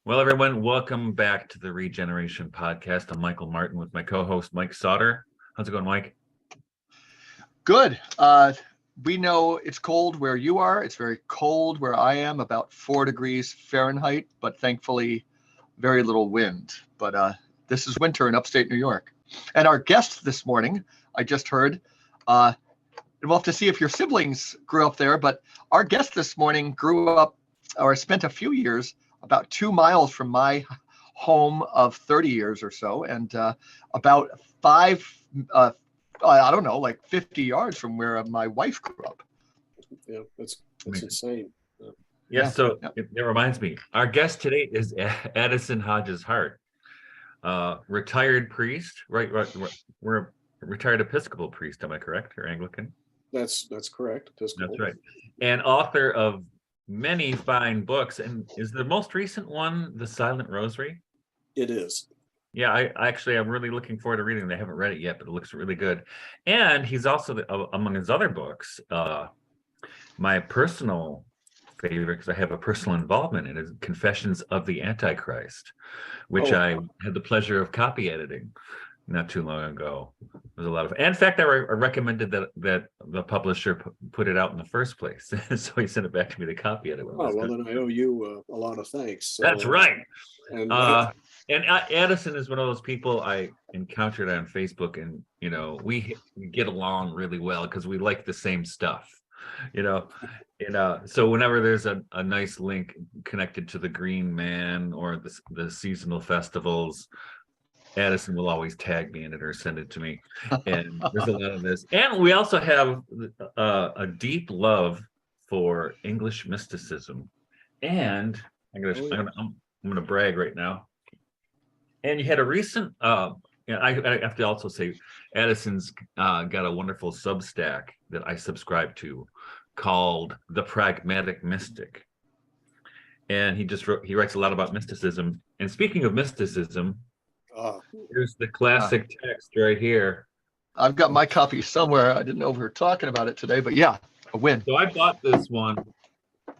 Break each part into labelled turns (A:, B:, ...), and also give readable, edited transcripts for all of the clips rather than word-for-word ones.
A: Well, everyone, welcome back to the Regeneration Podcast. I'm Michael Martin with my co-host, Mike Sauter. How's it going, Mike?
B: Good. We know it's cold where you are. It's very cold where I am, about 4 degrees Fahrenheit, but thankfully very little wind. But this is winter in upstate New York. And our guest this morning, I just heard, and we'll have to see if your siblings grew up there, but our guest this morning grew up or spent a few years about 2 miles from my home of 30 years or so, and about I don't know, like 50 yards from where my wife grew up.
C: Yeah, that's insane.
A: So it reminds me, our guest today is Addison Hodges Hart, retired priest, right? We're a retired Episcopal priest, am I correct, or Anglican?
C: That's correct. Episcopal.
A: That's right. And author of many fine books. And is the most recent one The Silent Rosary?
C: It is.
A: Yeah, I'm really looking forward to reading it. I haven't read it yet, but it looks really good. And he's also, among his other books, my personal favorite, because I have a personal involvement in it, is Confessions of the Antichrist, which I had the pleasure of copy editing not too long ago. It was a lot of fun. In fact, I recommended that the publisher put it out in the first place. So he sent it back to me to copy it.
C: Then I owe you a lot of thanks. So,
A: that's right.
C: And
A: Addison is one of those people I encountered on Facebook, and we get along really well because we like the same stuff. So whenever there's a nice link connected to the Green Man or the seasonal festivals, Addison will always tag me in it or send it to me. And there's a lot of this. And we also have a deep love for English mysticism. And I'm gonna brag right now. And you had a recent I have to also say Addison's got a wonderful Substack that I subscribe to called The Pragmatic Mystic. And he writes a lot about mysticism. And speaking of mysticism, here's the classic text right here.
B: I've got my copy somewhere. I didn't know we were talking about it today, but yeah, a win.
A: So I bought this one.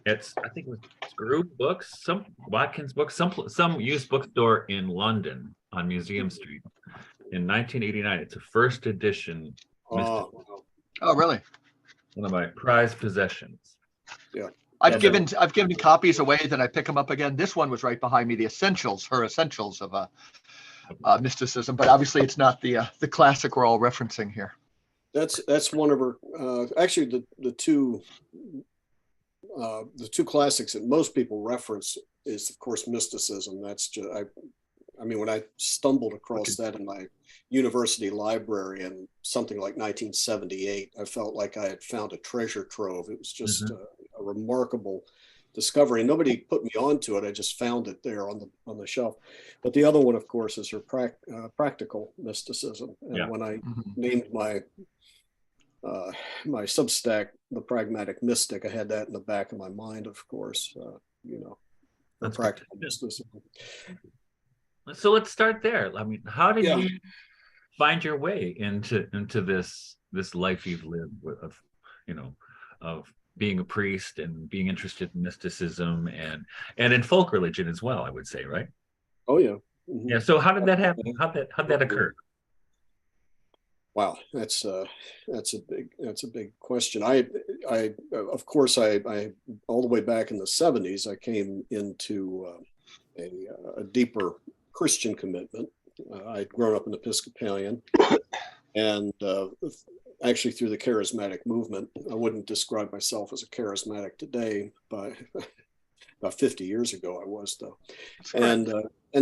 A: I think it was Group Books, some Watkins Books, some used bookstore in London on Museum Street in 1989. It's a first edition.
B: Oh, really?
A: One of my prized possessions.
C: Yeah.
B: I've given copies away, then I pick them up again. This one was right behind me, her essentials of mysticism, but obviously it's not the classic we're all referencing here.
C: That's one of her. Actually, the two classics that most people reference is, of course, Mysticism. That's just when I stumbled across that in my university library in something like 1978, I felt like I had found a treasure trove. It was just a remarkable discovery. Nobody put me onto it. I just found it there on the shelf. But the other one, of course, is her practical mysticism. And when I named my Substack The Pragmatic Mystic, I had that in the back of my mind, of course.
A: That's
C: practical mysticism.
A: So let's start there. I mean, how did you find your way into this life you've lived of being a priest and being interested in mysticism and in folk religion as well, I would say, right?
C: Oh yeah.
A: Mm-hmm. Yeah. So how did that happen? How'd that occur?
C: Wow, that's a big question. I of course I all the way back in the 70s I came into a deeper Christian commitment. I'd grown up an Episcopalian, and actually through the charismatic movement. I wouldn't describe myself as a charismatic today, but about 50 years ago I was, though. And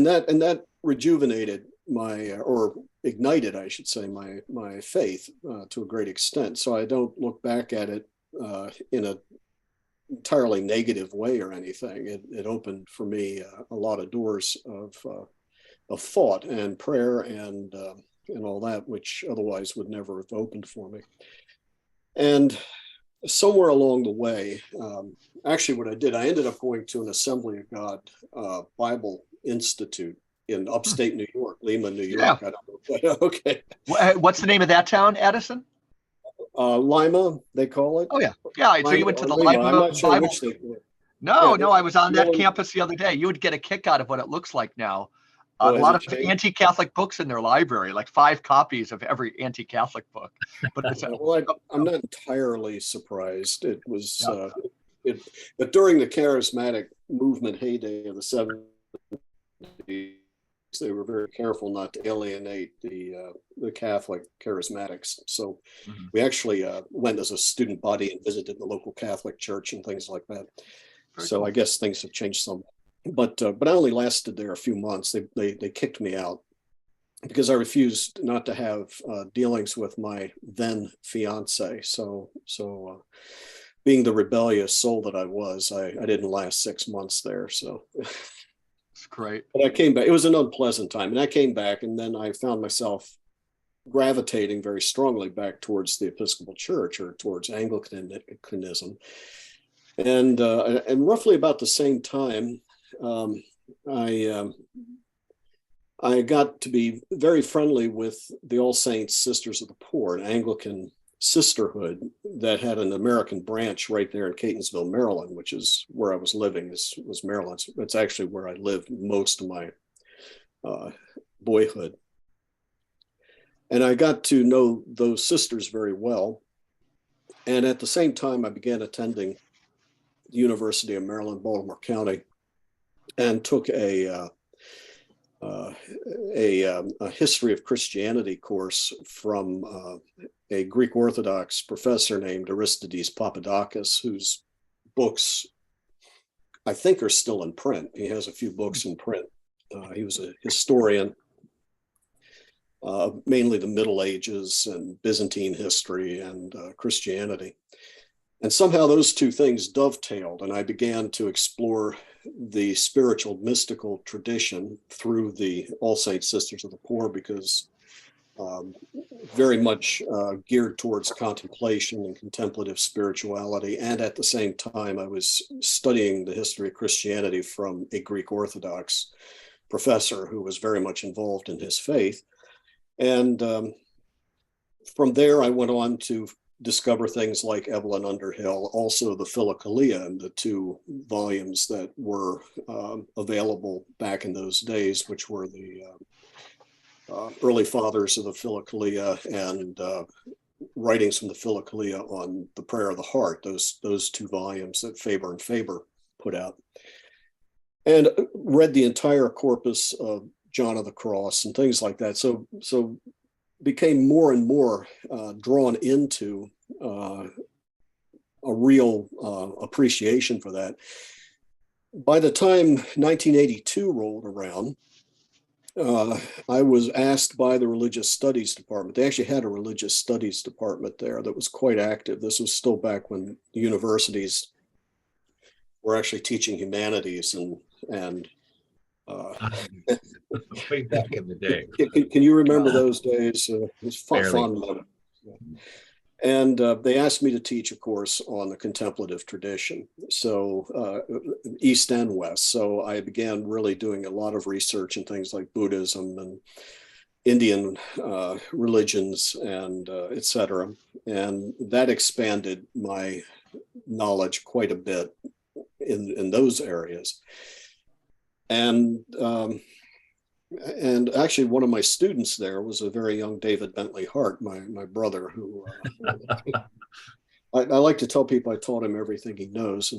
C: that rejuvenated or ignited, I should say, my faith to a great extent. So I don't look back at it in a entirely negative way or anything. It opened for me a lot of doors of thought and prayer and all that, which otherwise would never have opened for me. And somewhere along the way, actually what I did, I ended up going to an Assembly of God Bible Institute in upstate New York, Lima, New York.
B: Yeah.
C: I don't know. Okay.
B: What's the name of that town, Addison?
C: Lima, they call it.
B: Oh yeah. Yeah. So you went to the
C: Lima. I'm not sure
B: Bible.
C: which they call it.
B: No, no, I was on that
C: no,
B: campus the other day. You would get a kick out of what it looks like now. A
C: has
B: lot
C: it
B: of
C: changed?
B: anti-Catholic books in their library, like 5 copies of every anti-Catholic book. But it's
C: Well, I'm not entirely surprised. It was,
B: yeah,
C: but during the charismatic movement heyday of the 70s, they were very careful not to alienate the Catholic charismatics. So
A: Mhm.
C: we actually went as a student body and visited the local Catholic church and things like that.
B: very
C: So
B: cool.
C: I guess things have changed some. But I only lasted there a few months. They kicked me out because I refused not to have dealings with my then fiance. So being the rebellious soul that I was, I didn't last 6 months there. So,
B: It's great.
C: but I came back. It was an unpleasant time, and I came back, and then I found myself gravitating very strongly back towards the Episcopal Church or towards Anglicanism, and roughly about the same time, um, I I got to be very friendly with the All Saints Sisters of the Poor, an Anglican sisterhood that had an American branch right there in Catonsville, Maryland, which is where I was living. Was Maryland. It's actually where I lived most of my boyhood. And I got to know those sisters very well. And at the same time, I began attending the University of Maryland, Baltimore County, and took a history of Christianity course from a Greek Orthodox professor named Aristides Papadakis, whose books I think are still in print. He has a few books in print. He was a historian, mainly the Middle Ages and Byzantine history and Christianity. And somehow those two things dovetailed, and I began to explore the spiritual mystical tradition through the All Saints Sisters of the Poor, because very much geared towards contemplation and contemplative spirituality. And at the same time, I was studying the history of Christianity from a Greek Orthodox professor who was very much involved in his faith. And from there, I went on to discover things like Evelyn Underhill, also the Philokalia, and the 2 volumes that were available back in those days, which were the early fathers of the Philokalia and writings from the Philokalia on the Prayer of the Heart, those 2 volumes that Faber and Faber put out. And read the entire corpus of John of the Cross and things like that. So became more and more drawn into a real appreciation for that. By the time 1982 rolled around, I was asked by the religious studies department. They actually had a religious studies department there that was quite active. This was still back when the universities were actually teaching humanities and
A: Way back in the day.
C: Can you remember those days? It was
A: Barely.
C: fun. And they asked me to teach a course on the contemplative tradition, so East and West. So I began really doing a lot of research in things like Buddhism and Indian religions and et cetera. And that expanded my knowledge quite a bit in those areas. And actually, one of my students there was a very young David Bentley Hart, my brother, who I like to tell people I taught him everything he knows.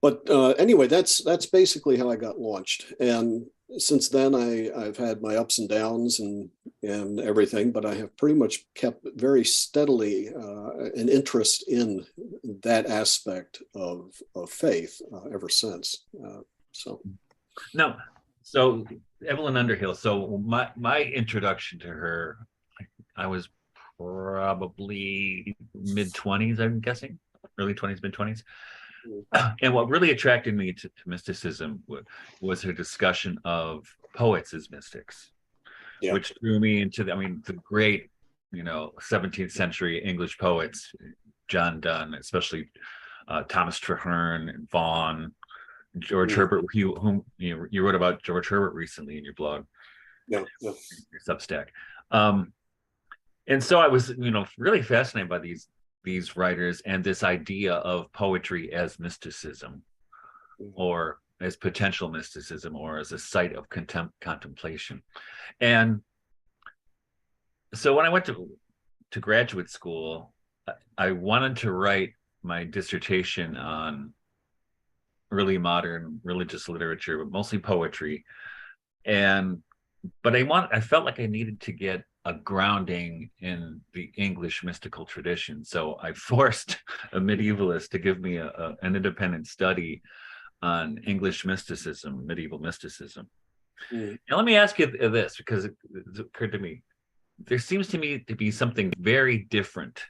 C: But anyway, that's basically how I got launched. And since then, I've had my ups and downs and everything, but I have pretty much kept very steadily an interest in that aspect of faith ever since.
A: No, so Evelyn Underhill. So my introduction to her, I was probably mid-20s, I'm guessing, early 20s, mid-20s. And what really attracted me to mysticism was her discussion of poets as mystics,
C: Yeah.
A: which drew me into the great, 17th century English poets, John Donne, especially Thomas Traherne and Vaughan. George Herbert, whom you wrote about George Herbert recently in your blog,
C: Yeah.
A: your Substack, and so I was, really fascinated by these these writers and this idea of poetry as mysticism, or as potential mysticism, or as a site of contemplation. And so when I went to graduate school, I wanted to write my dissertation on early modern religious literature, but mostly poetry. But I felt like I needed to get a grounding in the English mystical tradition. So I forced a medievalist to give me an independent study on English mysticism, medieval mysticism. Now, let me ask you this, because it occurred to me. There seems to me to be something very different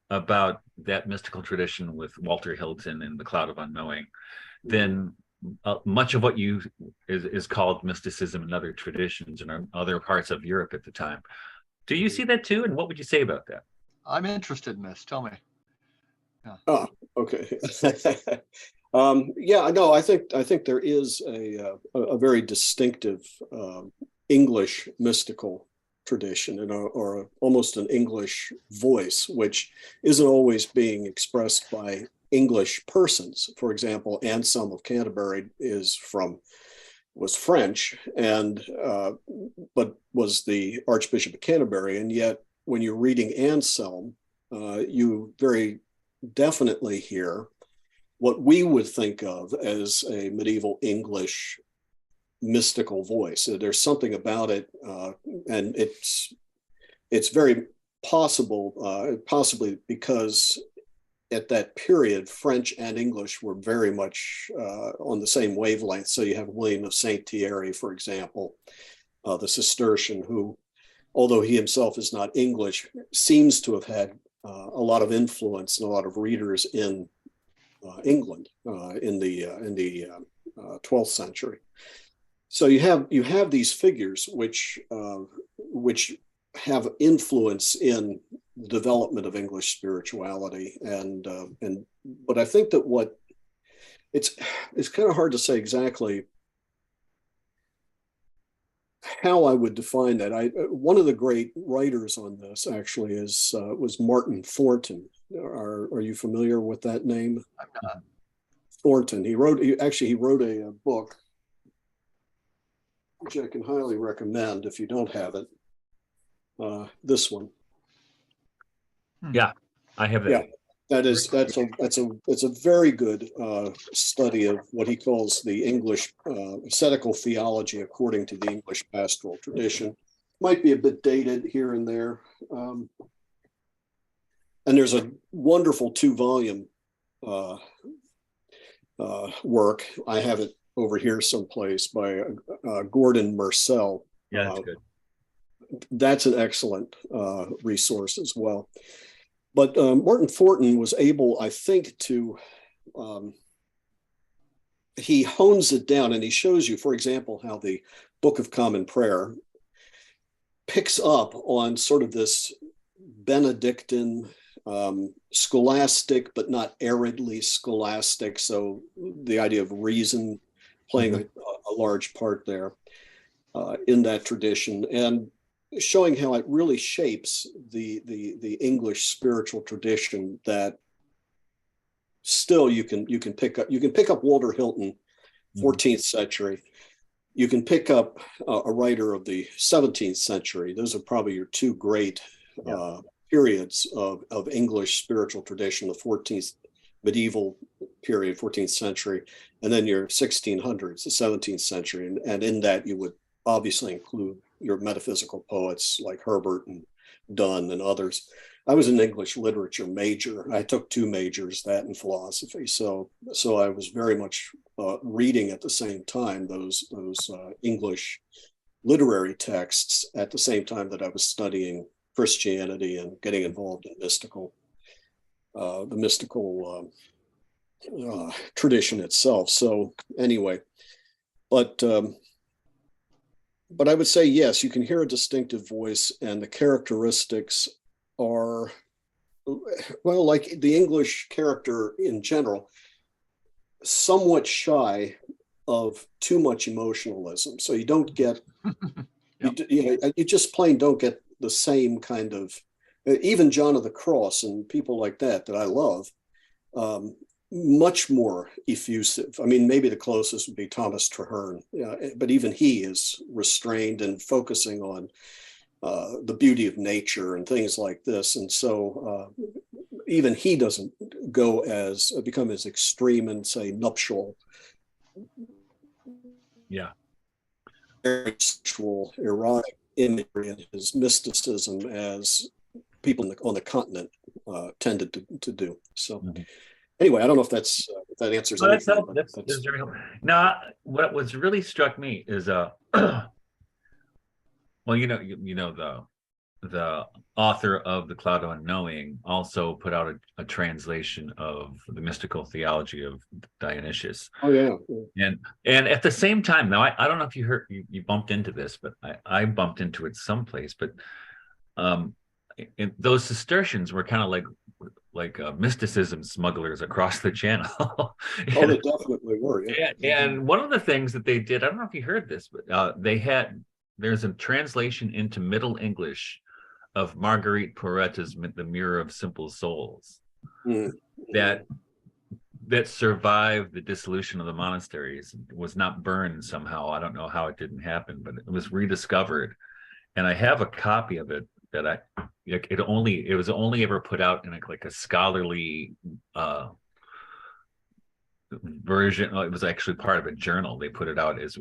A: about that mystical tradition with Walter Hilton and the Cloud of Unknowing than much of what is called mysticism in other traditions and other parts of Europe at the time. Do you see that too? And what would you say about that?
B: I'm interested in this. Tell me.
C: Yeah. Oh, okay. Yeah, no, I think there is a very distinctive English mystical tradition, and or almost an English voice, which isn't always being expressed by English persons. For example, Anselm of Canterbury was French, and but was the Archbishop of Canterbury, and yet when you're reading Anselm, you very definitely hear what we would think of as a medieval English mystical voice. There's something about it, and it's very possible, possibly because at that period, French and English were very much on the same wavelength. So you have William of Saint Thierry, for example, the Cistercian, who, although he himself is not English, seems to have had a lot of influence and a lot of readers in England in the 12th century. So you have these figures which have influence in the development of English spirituality, but I think that it's kind of hard to say exactly how I would define that. One of the great writers on this actually was Martin Thornton. Are you familiar with that name?
B: I'm not.
C: Thornton. He wrote a book, which I can highly recommend if you don't have it. This one.
A: Yeah, I have that.
C: Yeah, that's a very good study of what he calls the English ascetical theology according to the English pastoral tradition. Might be a bit dated here and there. And there's a wonderful 2-volume work. I have it over here someplace by Gordon Mersell.
A: Yeah, that's good.
C: That's an excellent resource as well. But Martin Thornton was able, I think, to, he hones it down and he shows you, for example, how the Book of Common Prayer picks up on sort of this Benedictine, scholastic, but not aridly scholastic. So the idea of reason playing a large part there in that tradition, and showing how it really shapes the English spiritual tradition that still you can pick up Walter Hilton, 14th century. You can pick up a writer of the 17th century. Those are probably your two great periods of English spiritual tradition, the 14th medieval period, 14th century, and then your 1600s, the 17th century. And in that you would obviously include your metaphysical poets like Herbert and Donne and others. I was an English literature major. I took 2 majors, that and philosophy. So I was very much reading at the same time those English literary texts at the same time that I was studying Christianity and getting involved in the mystical tradition itself. So anyway, but I would say, yes, you can hear a distinctive voice, and the characteristics are, well, like the English character in general, somewhat shy of too much emotionalism. So you don't get, you just plain don't get the same kind of even John of the Cross and people like that I love, much more effusive. I mean, maybe the closest would be Thomas Traherne, but even he is restrained and focusing on the beauty of nature and things like this. And so even he doesn't become as extreme and say nuptial.
A: Yeah.
C: Very sexual, erotic imagery in his mysticism as people on the continent tended to do. So anyway, I don't know if that answers anything.
A: That's very helpful. Now, what was really struck me is well, the author of The Cloud of Unknowing also put out a translation of the mystical theology of Dionysius.
C: Oh yeah.
A: And at the same time, now I don't know if you heard you bumped into this, but I bumped into it someplace. But those Cistercians were kind of like mysticism smugglers across the channel.
C: Oh, they definitely were. Yeah.
A: And one of the things that they did, I don't know if you heard this, but there's a translation into Middle English of Marguerite Poretta's The Mirror of Simple Souls that survived the dissolution of the monasteries, was not burned somehow. I don't know how it didn't happen, but it was rediscovered. And I have a copy of it that it was only ever put out in a scholarly version. It was actually part of a journal. They put it out as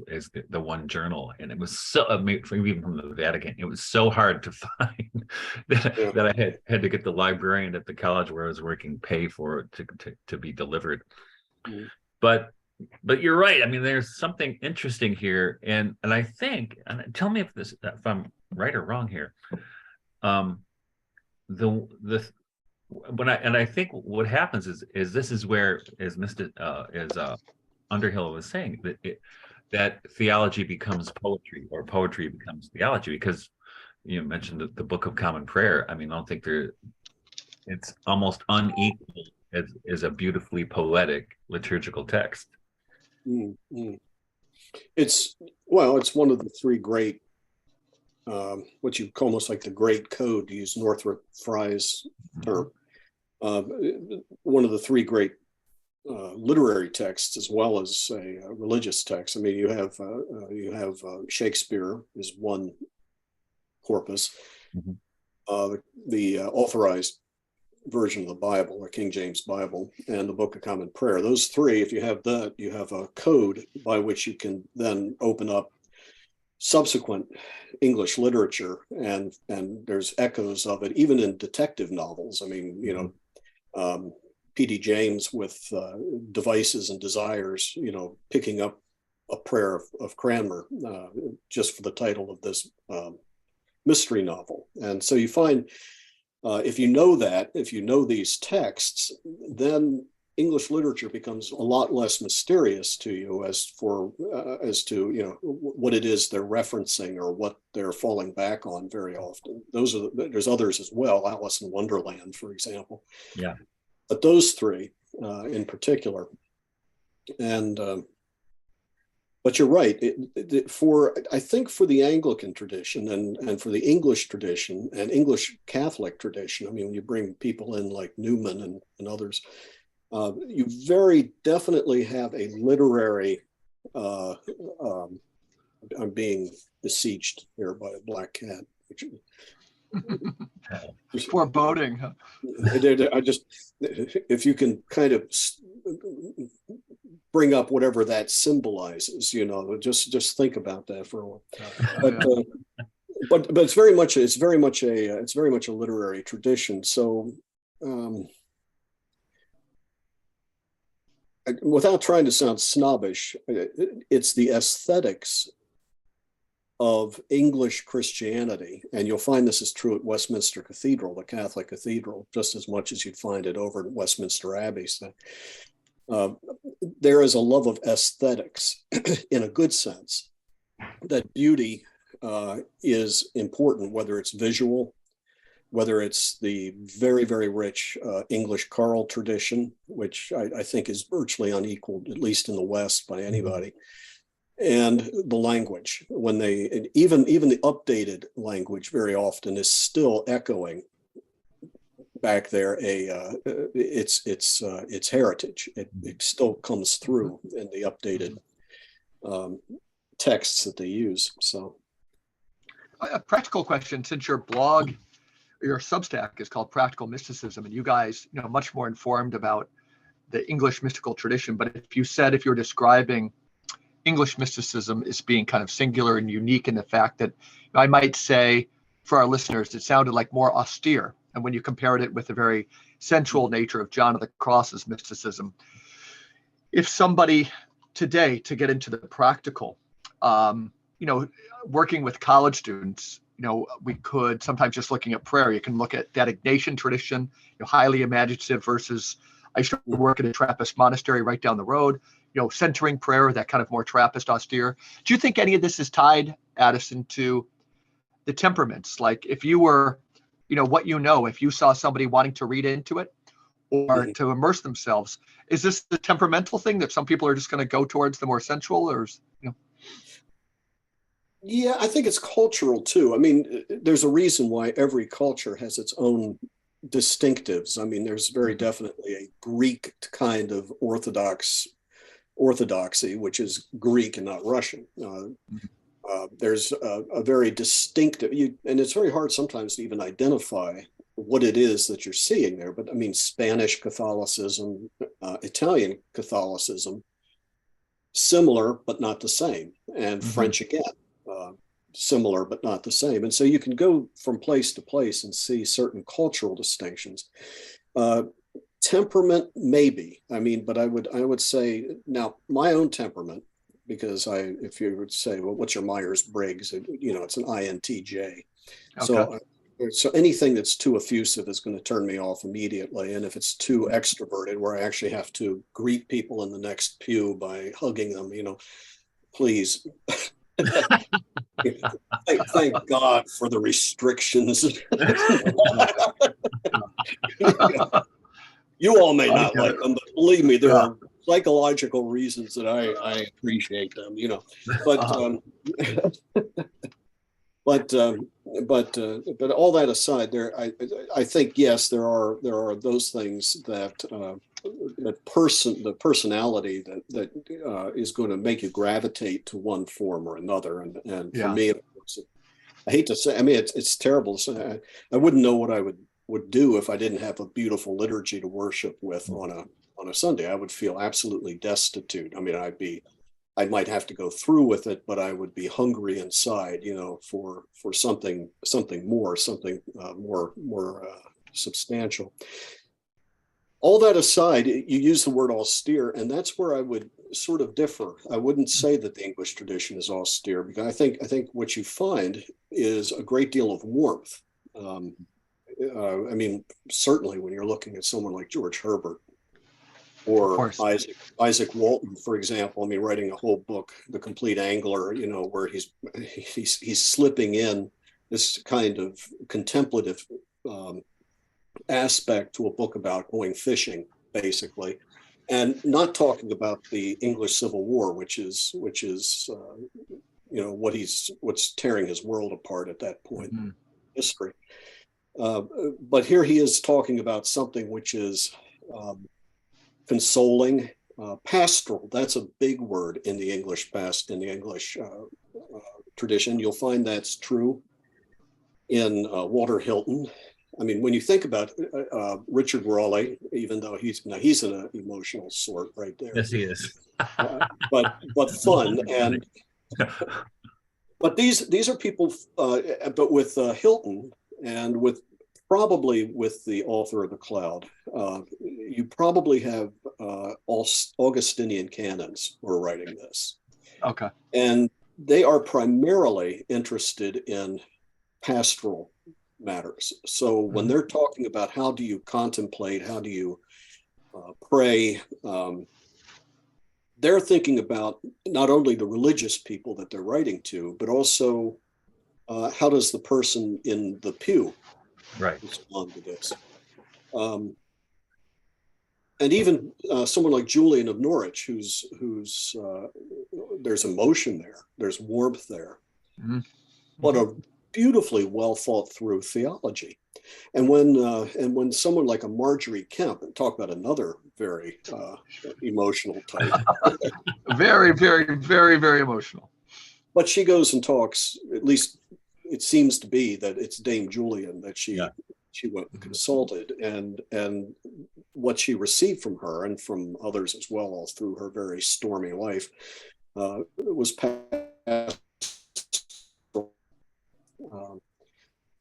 A: the one journal, and it was so even from the Vatican. It was so hard to find that I had to get the librarian at the college where I was working pay for it to be delivered. But you're right. I mean, there's something interesting here, and I think, and tell me if I'm right or wrong here. I think what happens is this is where, as Underhill was saying, that theology becomes poetry, or poetry becomes theology, because you mentioned the Book of Common Prayer. I mean, I don't think it's almost unequal as a beautifully poetic liturgical text.
C: It's one of the three great, what you call almost like the Great Code, to use Northrop Frye's term. One of the three great literary texts, as well as a religious text. I mean, you have Shakespeare is one corpus, the authorized version of the Bible, the King James Bible, and the Book of Common Prayer. Those three, if you have that, you have a code by which you can then open up subsequent English literature, and there's echoes of it even in detective novels. I mean, P.D. James with Devices and Desires, picking up a prayer of Cranmer just for the title of this mystery novel. And so you find, if you know these texts, then English literature becomes a lot less mysterious to you as to what it is they're referencing or what they're falling back on very often. There's others as well, Alice in Wonderland, for example.
A: Yeah.
C: But those three in particular. And but you're right. I think for the Anglican tradition and for the English tradition and English Catholic tradition, I mean, when you bring people in like Newman and others, you very definitely have a literary, I'm being besieged here by a black cat.
B: Foreboding. Huh?
C: I just, if you can kind of bring up whatever that symbolizes, just think about that for a while. But it's very much a literary tradition. So without trying to sound snobbish, it's the aesthetics of English Christianity, and you'll find this is true at Westminster Cathedral, the Catholic cathedral, just as much as you'd find it over at Westminster Abbey. So, there is a love of aesthetics in a good sense, that beauty is important, whether it's visual, whether it's the very, very rich English choral tradition, which I think is virtually unequaled, at least in the West, by anybody, and the language. When even the updated language very often is still echoing back there its heritage. It still comes through in the updated texts that they use. So,
B: a practical question: since your blog, your Substack is called Practical Mysticism, and you guys, much more informed about the English mystical tradition. But if you're describing English mysticism as being kind of singular and unique in the fact that I might say for our listeners, it sounded like more austere. And when you compared it with the very sensual nature of John of the Cross's mysticism, if somebody today, to get into the practical, working with college students, we could sometimes, just looking at prayer, you can look at that Ignatian tradition, highly imaginative versus, I used to work at a Trappist monastery right down the road, centering prayer, that kind of more Trappist austere. Do you think any of this is tied, Addison, to the temperaments? Like if you were, if you saw somebody wanting to read into it or to immerse themselves, is this the temperamental thing that some people are just going to go towards the more sensual, or,
C: Yeah, I think it's cultural too. I mean, there's a reason why every culture has its own distinctives. I mean, there's very definitely a Greek kind of orthodoxy, which is Greek and not Russian. There's a very distinctive, and it's very hard sometimes to even identify what it is that you're seeing there. But I mean, Spanish Catholicism, Italian Catholicism, similar but not the same, and French again. Similar but not the same. And so you can go from place to place and see certain cultural distinctions. Temperament, maybe. I mean, but I would say now my own temperament, because if you would say, well, what's your Myers-Briggs? It's an INTJ. Okay. So anything that's too effusive is going to turn me off immediately. And if it's too extroverted, where I actually have to greet people in the next pew by hugging them, please. Thank God for the restrictions. You all may not like them, but believe me, there are psychological reasons that I appreciate them. But but all that aside, I think yes, there are those things that the personality that is going to make you gravitate to one form or another, and for me, of course, I hate to say, I mean, it's terrible to say. I wouldn't know what I would do if I didn't have a beautiful liturgy to worship with on a Sunday. I would feel absolutely destitute. I mean, I might have to go through with it, but I would be hungry inside, for something more substantial. All that aside, you use the word austere, and that's where I would sort of differ. I wouldn't say that the English tradition is austere, because I think what you find is a great deal of warmth. I mean, certainly when you're looking at someone like George Herbert, or Isaac Walton, for example. I mean, writing a whole book, The Complete Angler, where he's slipping in this kind of contemplative aspect to a book about going fishing, basically, and not talking about the English Civil War, which is what's tearing his world apart at that point in history. But here he is talking about something which is consoling, pastoral. That's a big word in the English tradition. You'll find that's true in Walter Hilton. I mean, when you think about Richard Raleigh, even though he's an emotional sort right there.
A: Yes, he is.
C: but fun, and but these are people. But with Hilton and probably with the author of The Cloud, you probably have Augustinian canons who are writing this.
B: Okay.
C: And they are primarily interested in pastoral matters. So when they're talking about how do you contemplate, how do you pray, they're thinking about not only the religious people that they're writing to, but also how does the person in the pew respond to this. And even someone like Julian of Norwich, who's there's emotion there, there's warmth there. What a beautifully well thought through theology. And when someone like a Marjorie Kemp, and talk about another very emotional type,
B: Very, very, very, very emotional.
C: but she goes and talks, at least it seems to be that it's Dame Julian that she went and consulted, and what she received from her and from others as well, all through her very stormy life, was passed.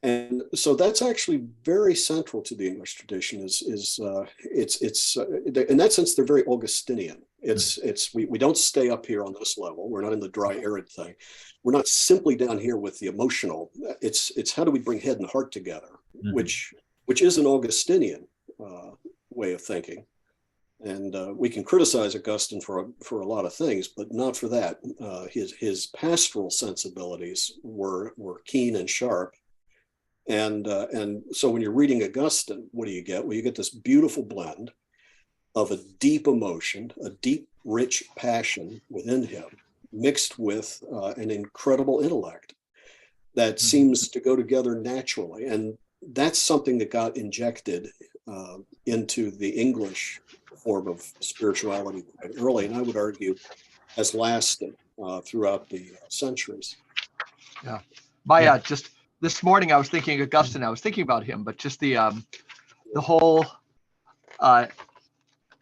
C: And so that's actually very central to the English tradition. It's in that sense they're very Augustinian. We don't stay up here on this level. We're not in the dry arid thing. We're not simply down here with the emotional. It's how do we bring head and heart together, which is an Augustinian way of thinking. And we can criticize Augustine for a lot of things, but not for that. His pastoral sensibilities were keen and sharp. And so when you're reading Augustine, what do you get? Well, you get this beautiful blend of a deep emotion, a deep, rich passion within him, mixed with an incredible intellect that seems to go together naturally. And that's something that got injected into the English form of spirituality quite early, and I would argue has lasted throughout the centuries.
B: Yeah. Just this morning I was thinking Augustine, I was thinking about him, but just the whole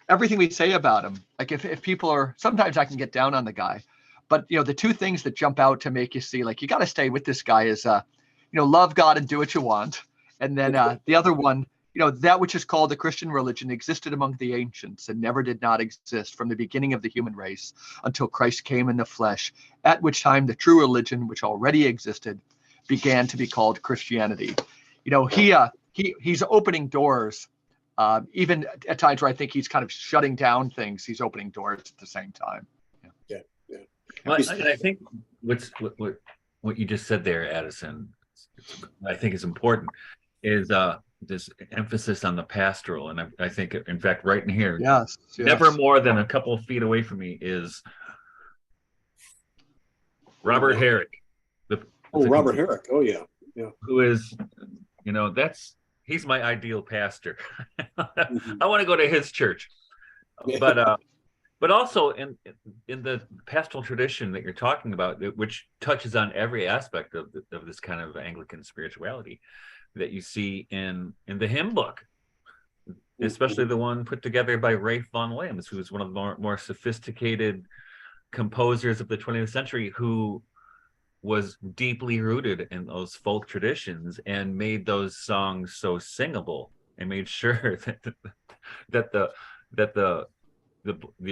B: everything we say about him, like if people are, sometimes I can get down on the guy, but the two things that jump out to make you see, like, you got to stay with this guy is love God and do what you want. And then the other one, that which is called the Christian religion existed among the ancients and never did not exist from the beginning of the human race until Christ came in the flesh, at which time the true religion, which already existed, began to be called Christianity. He's opening doors, even at times where I think he's kind of shutting down things. He's opening doors at the same time.
C: Yeah.
A: Well, I think what you just said there, Addison, I think is important, is this emphasis on the pastoral. And I think, in fact, right in here,
B: yes.
A: never more than a couple of feet away from me is Robert Herrick.
C: Robert Herrick. Oh, yeah.
A: Who is, he's my ideal pastor. I want to go to his church. But also in the pastoral tradition that you're talking about, which touches on every aspect of this kind of Anglican spirituality that you see in the hymn book, especially the one put together by Ralph Vaughan Williams, who was one of the more sophisticated composers of the 20th century, who was deeply rooted in those folk traditions and made those songs so singable, and made sure that the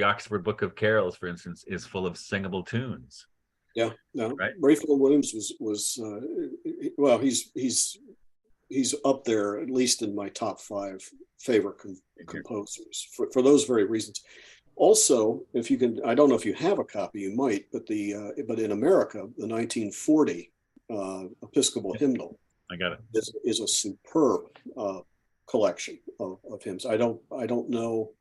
A: Oxford Book of Carols, for instance, is full of singable tunes.
C: Yeah, no.
A: Right?
C: Ralph Williams was well, he's up there at least in my top 5 favorite composers for those very reasons. Also, if you can, I don't know if you have a copy, you might, but but in America, the 1940 Episcopal hymnal,
A: I got it,
C: is a superb collection of hymns. I don't know.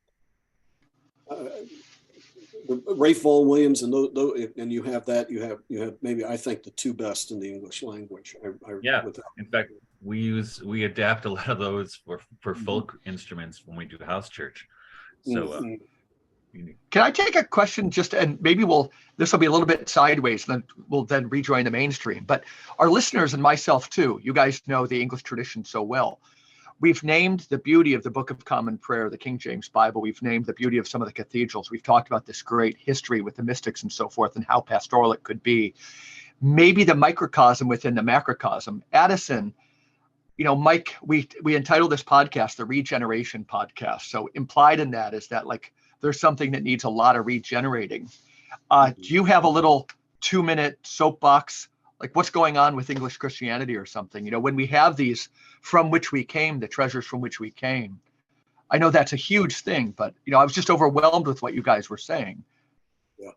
C: Ralph Vaughan Williams and you have that. You have maybe, I think, the 2 best in the English language.
A: In fact, we adapt a lot of those for folk instruments when we do house church. So
B: can I take a question and maybe this will be a little bit sideways, and then we'll rejoin the mainstream, but our listeners and myself too, you guys know the English tradition so well. We've named the beauty of the Book of Common Prayer, the King James Bible. We've named the beauty of some of the cathedrals. We've talked about this great history with the mystics and so forth, and how pastoral it could be. Maybe the microcosm within the macrocosm. Addison, Mike, we entitled this podcast the Regeneration Podcast. So implied in that is that, like, there's something that needs a lot of regenerating. Do you have a little 2-minute soapbox, like what's going on with English Christianity or something? When we have these from which we came, the treasures from which we came. I know that's a huge thing, but I was just overwhelmed with what you guys were saying.
C: Yeah.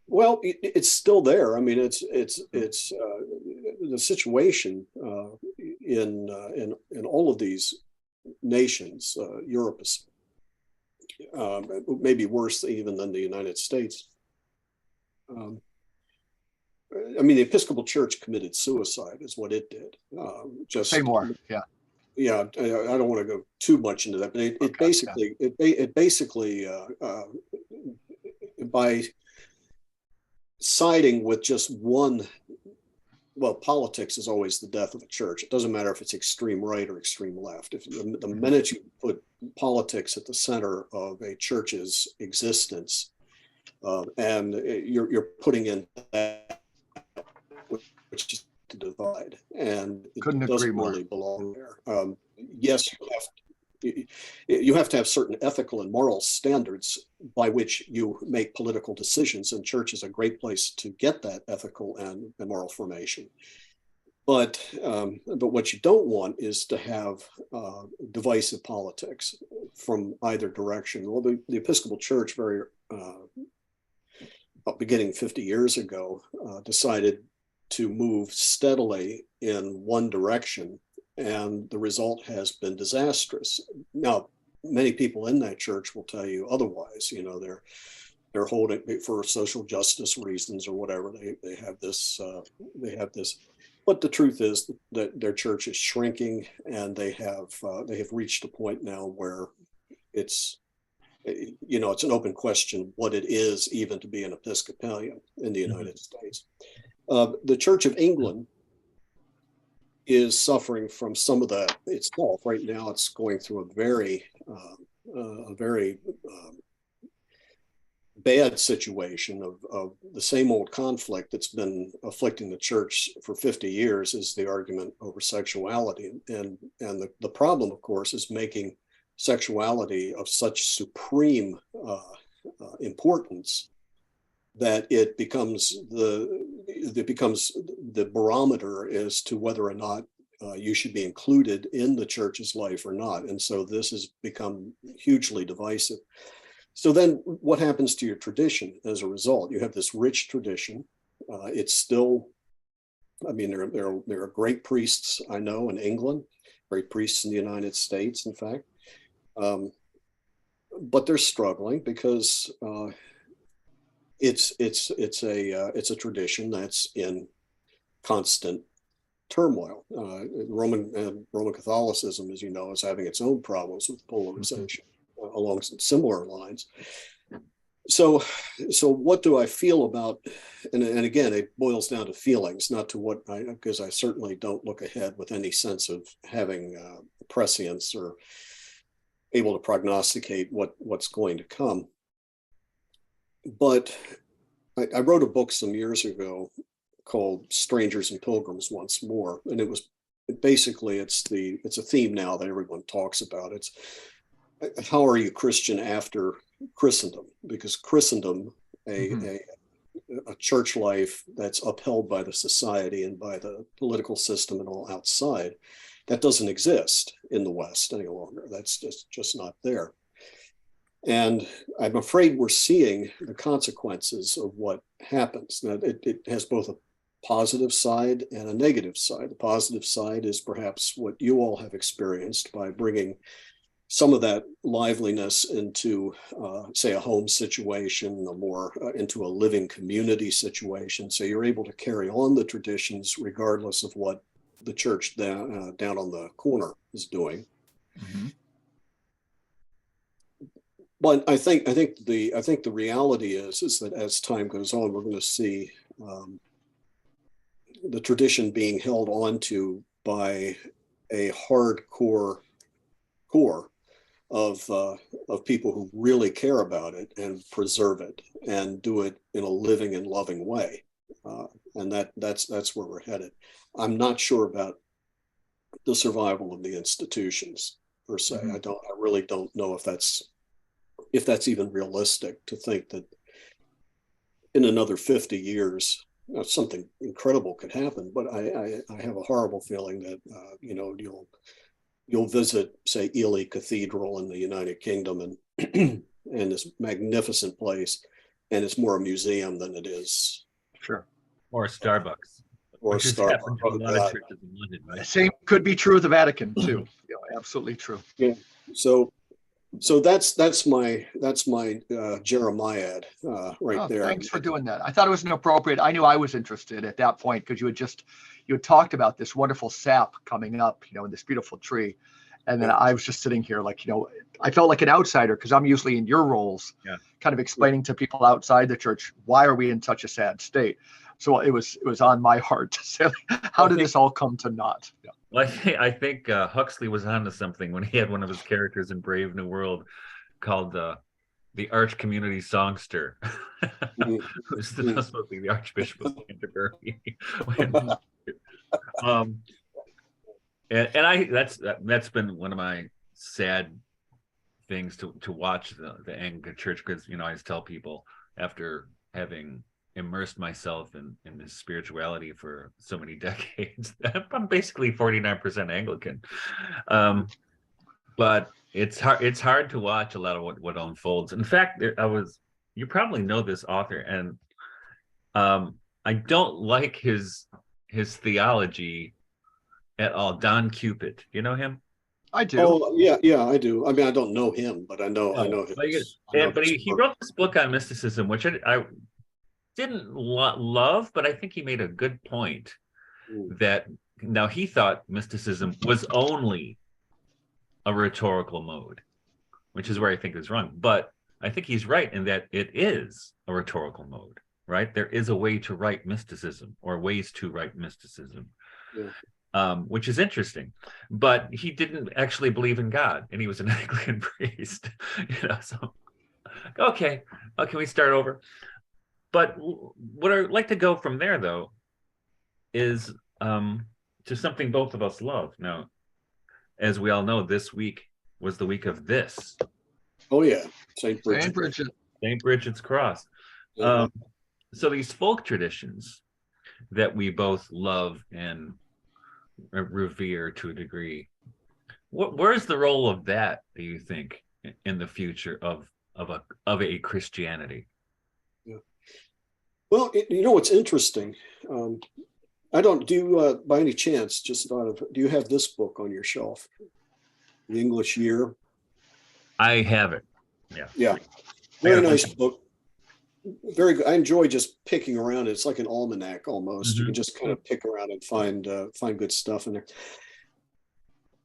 C: Well, it's still there. I mean, it's the situation in all of these nations. Europe is maybe worse even than the United States. I mean, the Episcopal Church committed suicide is what it did. Just
B: Say more. Yeah.
C: Yeah, I don't want to go too much into that, but it basically by siding with just one, well, politics is always the death of a church. It doesn't matter if it's extreme right or extreme left. If the minute you put politics at the center of a church's existence, and you're putting in that, which is to divide, and it doesn't really belong there. Yes, you have to have certain ethical and moral standards by which you make political decisions, and church is a great place to get that ethical and moral formation. But what you don't want is to have divisive politics from either direction. Well, the Episcopal Church, beginning 50 years ago, decided to move steadily in one direction, and the result has been disastrous. Now, many people in that church will tell you otherwise. You know, they're holding for social justice reasons or whatever. They have this. But the truth is that their church is shrinking, and they have reached a point now where it's an open question what it is even to be an Episcopalian in the United States. The Church of England is suffering from some of that itself. Right now, it's going through a very bad situation of the same old conflict that's been afflicting the church for 50 years is the argument over sexuality. And the problem, of course, is making sexuality of such supreme importance that it becomes the barometer as to whether or not you should be included in the church's life or not. And so this has become hugely divisive. So then what happens to your tradition as a result? You have this rich tradition. It's still, I mean, there are great priests I know in England, great priests in the United States, in fact. But they're struggling because it's a tradition that's in constant turmoil. Roman Catholicism, as you know, is having its own problems with polarization along some similar lines. So what do I feel about? And again, it boils down to feelings, not to because I certainly don't look ahead with any sense of having prescience or able to prognosticate what's going to come. But I wrote a book some years ago called Strangers and Pilgrims Once More. And it's a theme now that everyone talks about. It's how are you Christian after Christendom? Because Christendom, a church life that's upheld by the society and by the political system and all outside, that doesn't exist in the West any longer. That's just not there. And I'm afraid we're seeing the consequences of what happens. Now, it has both a positive side and a negative side. The positive side is perhaps what you all have experienced by bringing some of that liveliness into, say, a home situation, into a living community situation. So you're able to carry on the traditions regardless of what the church down on the corner is doing. Mm-hmm. But I think the reality is that as time goes on, we're going to see the tradition being held onto by a hardcore core of people who really care about it and preserve it and do it in a living and loving way, and that's where we're headed. I'm not sure about the survival of the institutions per se. Mm-hmm. I really don't know if that's even realistic to think that in another 50 years something incredible could happen. But I have a horrible feeling that you'll visit, say, Ely Cathedral in the United Kingdom and and this magnificent place, and it's more a museum than it is.
A: Sure. Or a Starbucks.
C: Or a Starbucks.
A: A lot of churches in London, right?
B: Same could be true of the Vatican too. Absolutely true.
C: Yeah. So So that's my Jeremiad right
B: Oh,
C: there.
B: thanks for doing that. I thought it was inappropriate. I knew I was interested at that point because you had talked about this wonderful sap coming up, in this beautiful tree. And then
C: Yeah.
B: I was just sitting here like, I felt like an outsider because I'm usually in your roles,
A: Yeah.
B: kind of explaining to people outside the church, why are we in such a sad state? So it was on my heart to say, how did this all come to naught? Yeah.
A: Well, I think Huxley was onto something when he had one of his characters in Brave New World called the Arch Community Songster, who's supposed to be the Archbishop of Canterbury. um, and that's been one of my sad things to watch the Anglican Church, because I just tell people, after having immersed myself in this spirituality for so many decades, I'm basically 49% Anglican. But it's hard to watch a lot of what unfolds. In fact, you probably know this author, and I don't like his theology at all. Don Cupid, you know him?
B: I do.
C: Oh yeah, I do. I mean, I don't know him, but I know his.
A: But he wrote this book on mysticism, which I didn't love, but I think he made a good point that now he thought mysticism was only a rhetorical mode, which is where I think is wrong. But I think he's right in that it is a rhetorical mode, right? There is a way to write mysticism, or ways to write mysticism. Yeah. Which is interesting, but he didn't actually believe in God, and he was an Anglican priest. So okay, can we start over? But what I'd like to go from there, though, is to something both of us love. Now, as we all know, this week was the week of this.
C: Oh yeah, St. Bridget.
A: St. Bridget's Cross.
C: Yeah.
A: So these folk traditions that we both love and revere to a degree, where's the role of that, do you think, in the future of a Christianity?
C: Yeah. Well, what's interesting. I don't do by any chance, just out of, do you have this book on your shelf, The English Year?
A: I have it.
C: Yeah, very nice book. Very good. I enjoy just picking around. It's like an almanac almost. Mm-hmm. You can just kind of pick around and find good stuff in there.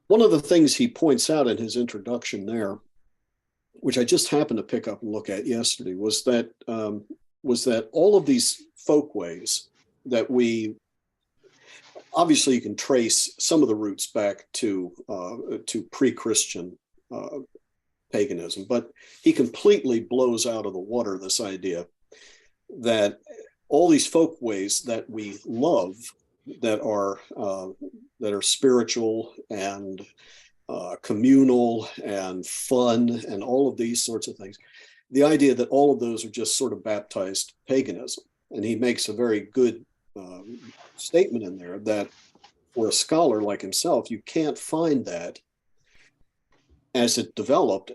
C: One of the things he points out in his introduction there, which I just happened to pick up and look at yesterday, was that all of these folkways that we obviously, you can trace some of the roots back to pre-Christian paganism, but he completely blows out of the water this idea that all these folkways that we love, that are spiritual and communal and fun and all of these sorts of things, the idea that all of those are just sort of baptized paganism. And he makes a very good statement in there that for a scholar like himself, you can't find that as it developed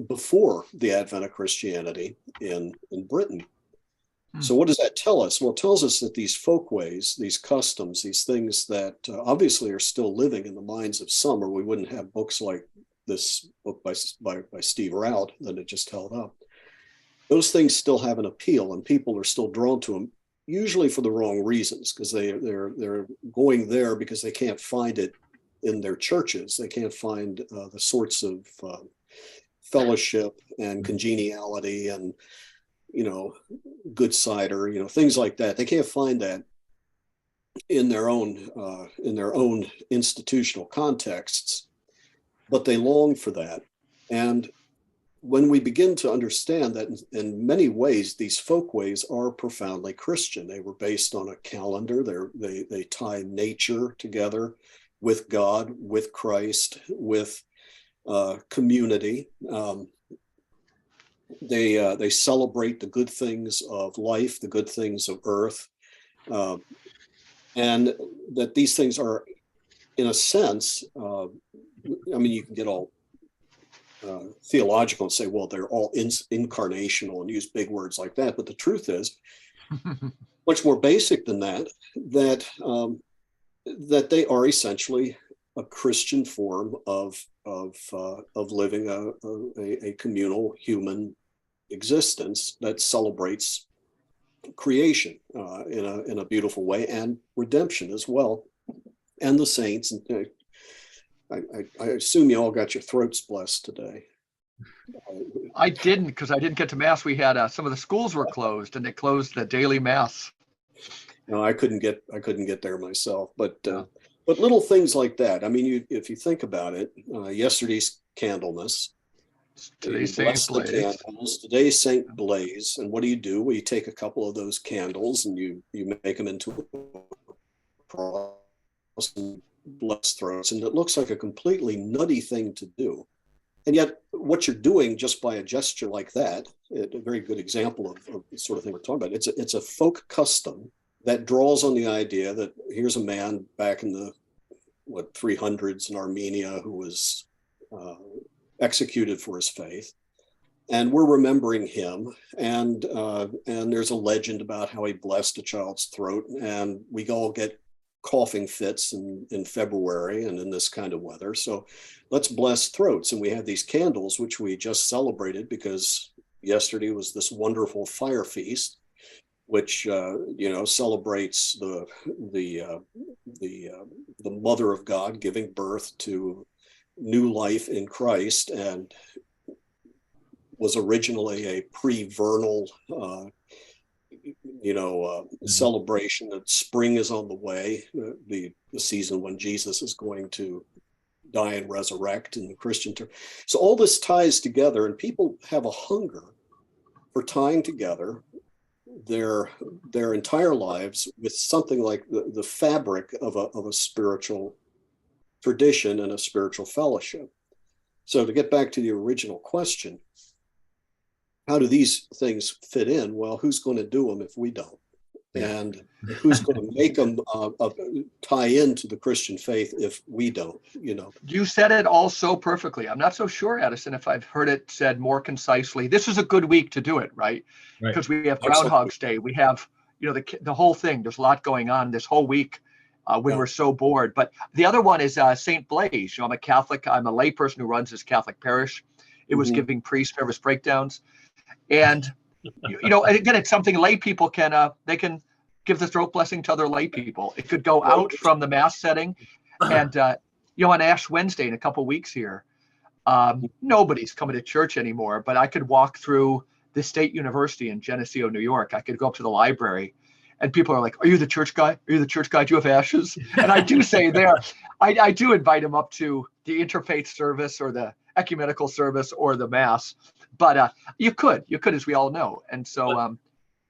C: before the advent of Christianity in Britain. So what does that tell us? Well, it tells us that these folkways, these customs, these things that obviously are still living in the minds of some, or we wouldn't have books like this book by Steve Rout that it just held up. Those things still have an appeal, and people are still drawn to them, usually for the wrong reasons, because they're going there because they can't find it in their churches. They can't find the sorts of fellowship and congeniality and good cider, things like that. They can't find that in their own institutional contexts, but they long for that. And when we begin to understand that in many ways, these folkways are profoundly Christian. They were based on a calendar. They tie nature together with God, with Christ, with community. They celebrate the good things of life, the good things of earth, and that these things are, in a sense, you can get all theological and say, well, they're all incarnational and use big words like that. But the truth is much more basic than that, that they are essentially a Christian form of living a communal human existence that celebrates creation in a beautiful way, and redemption as well, and the saints. And I assume you all got your throats blessed today.
B: I didn't, because I didn't get to mass. We had some of the schools were closed, and they closed the daily mass.
C: No, I couldn't get there myself, but little things like that. I mean, if you think about it, yesterday's Candlemas,
B: Today's Saint Blaise.
C: Today's Saint Blaise, and what do? Well, you take a couple of those candles and you make them into a cross and bless throats, and it looks like a completely nutty thing to do. And yet, what you're doing just by a gesture like that, a very good example of the sort of thing we're talking about. It's a folk custom that draws on the idea that here's a man back in the 300s in Armenia who was executed for his faith, and we're remembering him. And there's a legend about how he blessed a child's throat, and we all get coughing fits in February and in this kind of weather. So let's bless throats. And we have these candles, which we just celebrated because yesterday was this wonderful fire feast, which celebrates the Mother of God giving birth to new life in Christ, and was originally a pre-vernal celebration that spring is on the way, the season when Jesus is going to die and resurrect in the Christian term. So all this ties together, and people have a hunger for tying together their entire lives with something like the fabric of a spiritual tradition and a spiritual fellowship. So to get back to the original question, how do these things fit in? Well, who's going to do them if we don't? And who's going to make them tie into the Christian faith if we don't?
B: You said it all so perfectly. I'm not so sure, Addison, if I've heard it said more concisely. This is a good week to do it, right? Because we have Groundhog's Day. We have, the whole thing. There's a lot going on this whole week when we're so bored. But the other one is St. Blaise. I'm a Catholic. I'm a layperson who runs this Catholic parish. It was giving priest-service breakdowns. And, again, it's something lay people they can give the throat blessing to other lay people. It could go out from the mass setting. And, on Ash Wednesday in a couple of weeks here, nobody's coming to church anymore, but I could walk through the State University in Geneseo, New York. I could go up to the library, and people are like, "Are you the church guy? Are you the church guy? Do you have ashes?" And I do say there, I do invite them up to the interfaith service or the ecumenical service or the mass. But you could, as we all know. And so,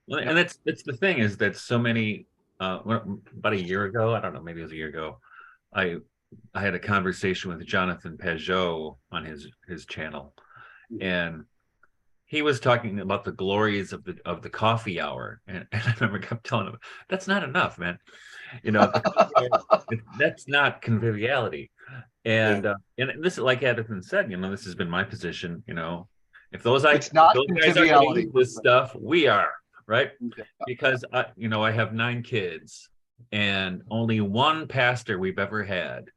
A: and that's the thing, is that so many, about a year ago, I don't know, maybe it was a year ago, I had a conversation with Jonathan Pajot on his channel, and he was talking about the glories of the coffee hour, and I remember kept telling him, that's not enough, man. That's not conviviality. And this, like Addison said, this has been my position. If those guys are doing this stuff, we are, right? Because I have 9 kids, and only one pastor we've ever had.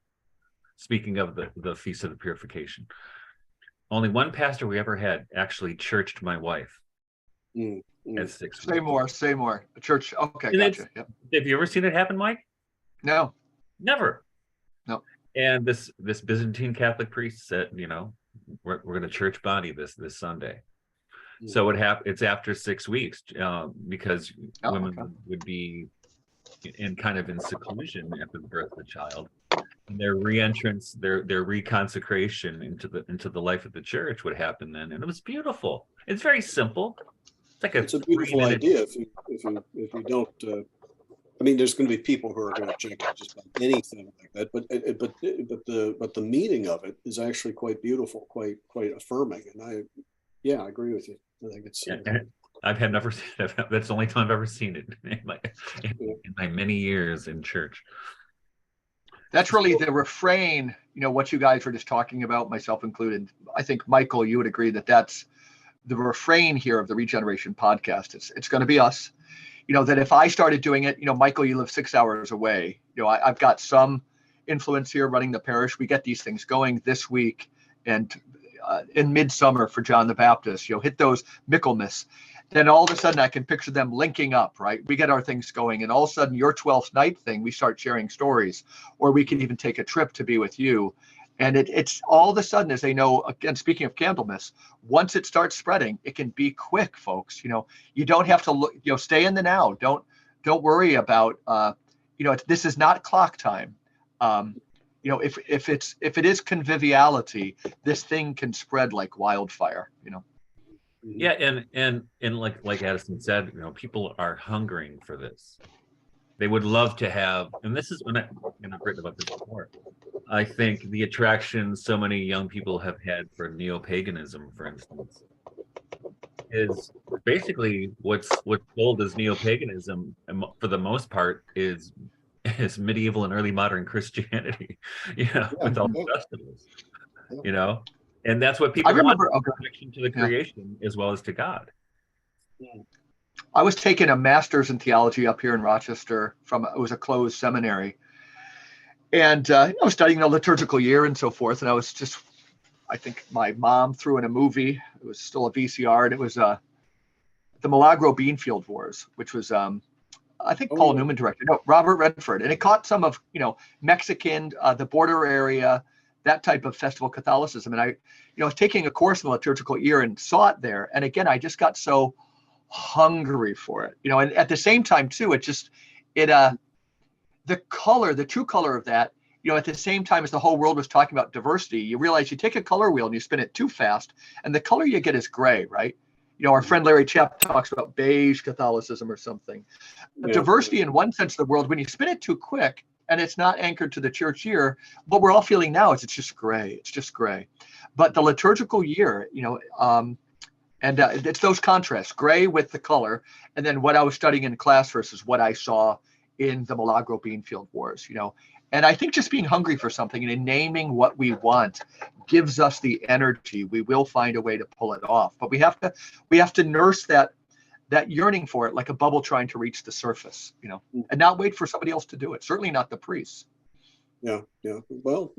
A: Speaking of the Feast of the Purification, only one pastor we ever had actually churched my wife at 6.
B: Say more. A church. Okay, gotcha. Yep.
A: Have you ever seen it happen, Mike?
B: No.
A: Never.
B: No.
A: And this Byzantine Catholic priest said, we're going to church body this Sunday. So it's after 6 weeks, because women would be in seclusion after the birth of the child. And their re-entrance, their reconsecration into the life of the church would happen then, and it was beautiful. It's very simple. It's
C: a beautiful idea. If you don't, there's going to be people who are going to object to just about anything like that, but the meaning of it is actually quite beautiful, quite affirming, and I agree with you. I think it's.
A: I've never seen it. That's the only time I've ever seen it in my many years in church.
B: That's really the refrain, what you guys were just talking about, myself included. I think, Michael, you would agree that that's the refrain here of the Regeneration podcast. It's going to be us. That if I started doing it, Michael, you live 6 hours away. I've got some influence here running the parish, we get these things going this week and in midsummer for John the Baptist, hit those Michaelmas. Then all of a sudden I can picture them linking up, right? We get our things going, and all of a sudden your 12th night thing, we start sharing stories, or we can even take a trip to be with you. And it's all of a sudden, as they know, again, speaking of Candlemas, once it starts spreading, it can be quick, folks. You don't have to look, stay in the now. Don't worry about, this is not clock time. If it is conviviality, this thing can spread like wildfire.
A: Yeah, and like Addison said, people are hungering for this. They would love to have, and this is when I've written about this before. I think the attraction so many young people have had for neo-paganism, for instance, is basically what's sold as neo-paganism, and for the most part, is medieval and early modern Christianity, with all the festivals, and that's what people want, connection to the creation as well as to God.
B: I was taking a master's in theology up here in Rochester it was a closed seminary. And I was studying the liturgical year and so forth. And I think my mom threw in a movie. It was still a VCR, and it was the Milagro Beanfield Wars, which was, I think Paul Newman directed. No, Robert Redford. And it caught some of, Mexican, the border area, that type of festival Catholicism. And I was taking a course in the liturgical year and saw it there. And again, I just got so hungry for it, and at the same time too, the color, the true color of that, at the same time as the whole world was talking about diversity, you realize you take a color wheel and you spin it too fast, and the color you get is gray, right? Our friend Larry Chapp talks about beige Catholicism or something. Yeah. Diversity in one sense of the world, when you spin it too quick and it's not anchored to the church year, what we're all feeling now is it's just gray. It's just gray. But the liturgical year, and it's those contrasts, gray with the color, and then what I was studying in class versus what I saw in the Milagro Beanfield Wars, And I think just being hungry for something and naming what we want gives us the energy. We will find a way to pull it off, but we have to nurse that yearning for it like a bubble trying to reach the surface, and not wait for somebody else to do it. Certainly not the priests.
C: Yeah. Well,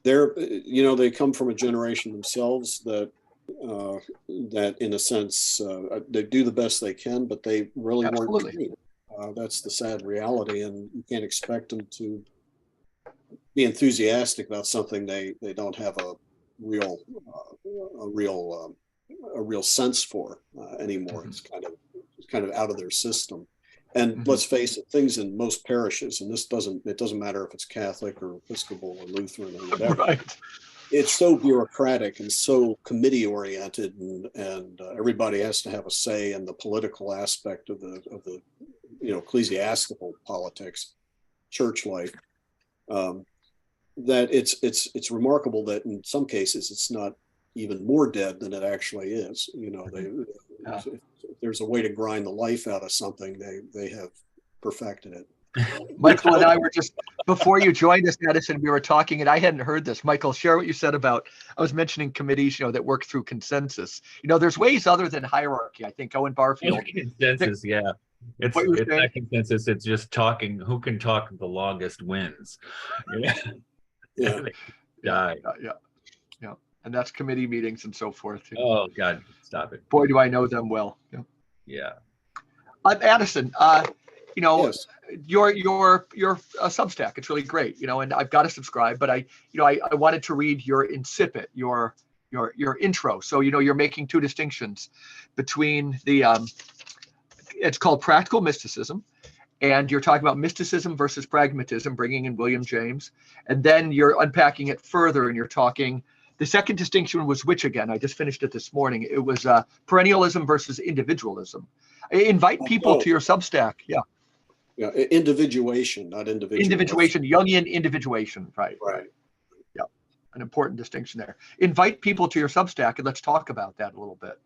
C: they come from a generation themselves that in a sense they do the best they can, but they really weren't trained. That's the sad reality, and you can't expect them to be enthusiastic about something they don't have a real sense for anymore. It's kind of out of their system. And let's face it, things in most parishes, and it doesn't matter if it's Catholic or Episcopal or Lutheran or whatever. Right. It's so bureaucratic and so committee oriented, and everybody has to have a say in the political aspect of the ecclesiastical politics, church life. That it's remarkable that in some cases it's not even more dead than it actually is. If there's a way to grind the life out of something, they have perfected it.
B: Michael and I were just, before you joined us, Addison, we were talking, and I hadn't heard this. Michael, share what you said about, I was mentioning committees, that work through consensus. There's ways other than hierarchy. I think Owen Barfield.
A: Consensus, yeah. It's not consensus. It's just talking. Who can talk the longest wins.
C: Yeah.
A: Yeah.
B: And that's committee meetings and so forth.
A: Oh God, stop it.
B: Boy, do I know them well.
A: Yeah.
B: Addison, yes. your Substack, it's really great, and I've got to subscribe, but I wanted to read your incipit, your intro. So, you're making two distinctions between it's called Practical Mysticism, and you're talking about mysticism versus pragmatism, bringing in William James, and then you're unpacking it further, and you're talking, the second distinction was which again? I just finished it this morning. It was perennialism versus individualism. I invite people to your Substack. Yeah,
C: individuation, not individual.
B: Individuation, Jungian individuation, right. Yeah, an important distinction there. Invite people to your Substack, and let's talk about that a little bit.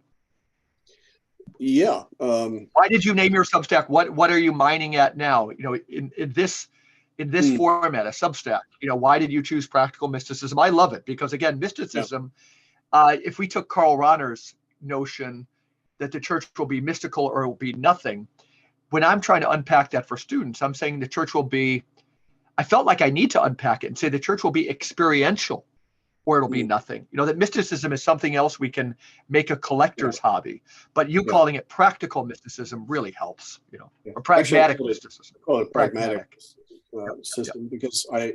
C: Yeah.
B: Why did you name your Substack? What are you mining at now? In this format, a Substack. Why did you choose Practical Mysticism? I love it because, again, mysticism. If we took Karl Rahner's notion that the church will be mystical or it will be nothing, when I'm trying to unpack that for students, I'm saying the church will be I felt like I need to unpack it and say the church will be experiential or it'll be nothing. That mysticism is something else we can make a collector's hobby, but you calling it practical mysticism really helps, or pragmatic mysticism.
C: I call it pragmatic system because I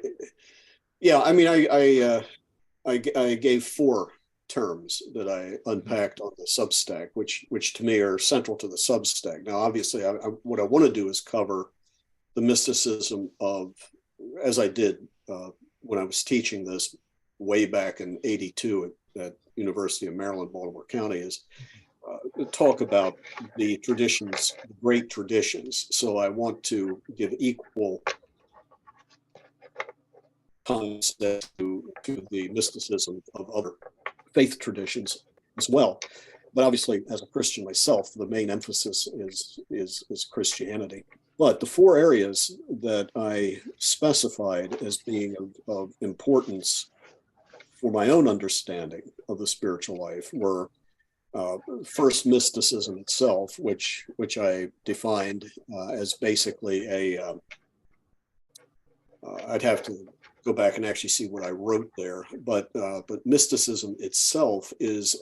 C: gave 4 terms that I unpacked on the Substack, which to me are central to the Substack. Now, obviously, what I want to do is cover the mysticism of, as I did when I was teaching this way back in '82 at University of Maryland, Baltimore County, is talk about the traditions, the great traditions. So I want to give equal context to the mysticism of other faith traditions as well. But obviously, as a Christian myself, the main emphasis is Christianity. But the 4 areas that I specified as being of importance for my own understanding of the spiritual life were first, mysticism itself, which I defined as basically I'd have to go back and actually see what I wrote there, but mysticism itself is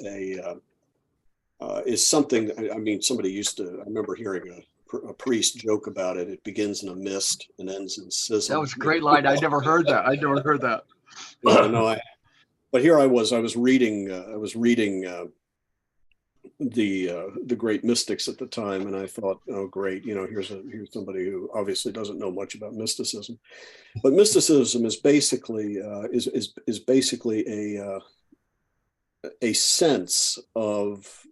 C: something. I mean, somebody used to. I remember hearing a priest joke about it. It begins in a mist and ends in schism.
B: That was a great line. I never heard that.
C: But here I was reading the great mystics at the time, and I thought, oh great, here's somebody who obviously doesn't know much about mysticism. But mysticism is basically a sense of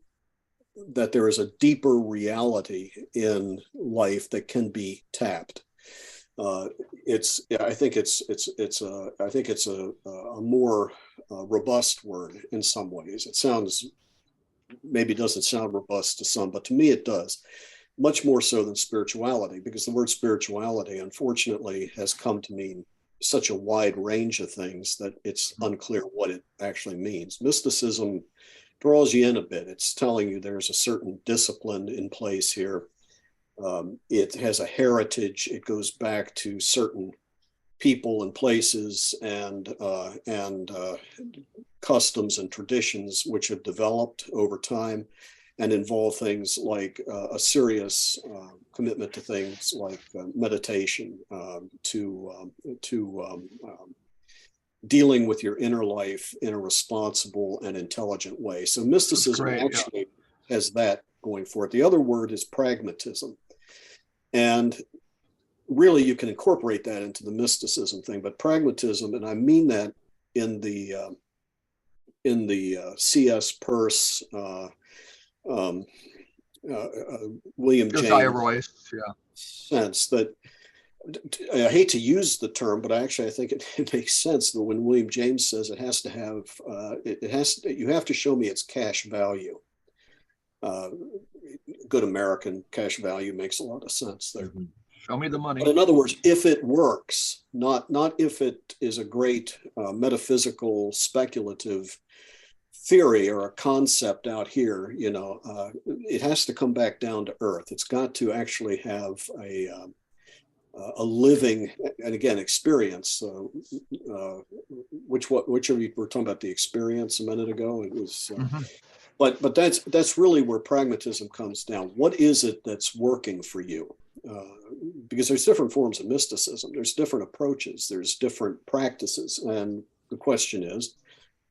C: that there is a deeper reality in life that can be tapped. I think it's a more robust word in some ways. It maybe doesn't sound robust to some, but to me it does, much more so than spirituality, because the word spirituality, unfortunately, has come to mean such a wide range of things that it's unclear what it actually means. Mysticism draws you in a bit. It's telling you there's a certain discipline in place here. It has a heritage. It goes back to certain people and places and customs and traditions which have developed over time and involve things like a serious commitment to things like meditation, to dealing with your inner life in a responsible and intelligent way. So mysticism has that going for it. The other word is pragmatism. And really, you can incorporate that into the mysticism thing, but pragmatism, and I mean that in the C.S. Peirce, William
B: Josiah
C: James
B: Royce,
C: sense that I hate to use the term, but I think it makes sense that when William James says it has to have, you have to show me its cash value. Good American, cash value makes a lot of sense there.
B: Mm-hmm. Show me the money.
C: But in other words, if it works, not if it is a great metaphysical, speculative theory or a concept out here, it has to come back down to earth. It's got to actually have a living, and again, experience. Which of you were talking about the experience a minute ago? It was. But that's really where pragmatism comes down. What is it that's working for you? Because there's different forms of mysticism. There's different approaches. There's different practices. And the question is,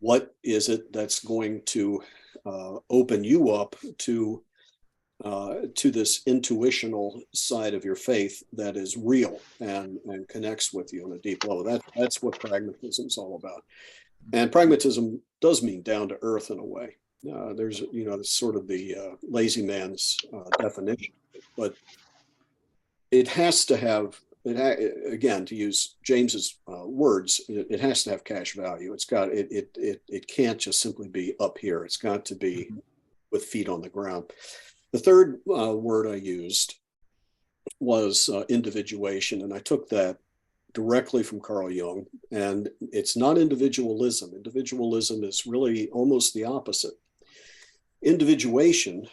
C: what is it that's going to open you up to this intuitional side of your faith that is real and connects with you on a deep level? That's what pragmatism is all about. And pragmatism does mean down to earth in a way. There's sort of the lazy man's definition, but it has to have, again, to use James's words, it has to have cash value. It can't just simply be up here. It's got to be with feet on the ground. The third word I used was individuation, and I took that directly from Carl Jung, and it's not individualism. Individualism is really almost the opposite. Individuation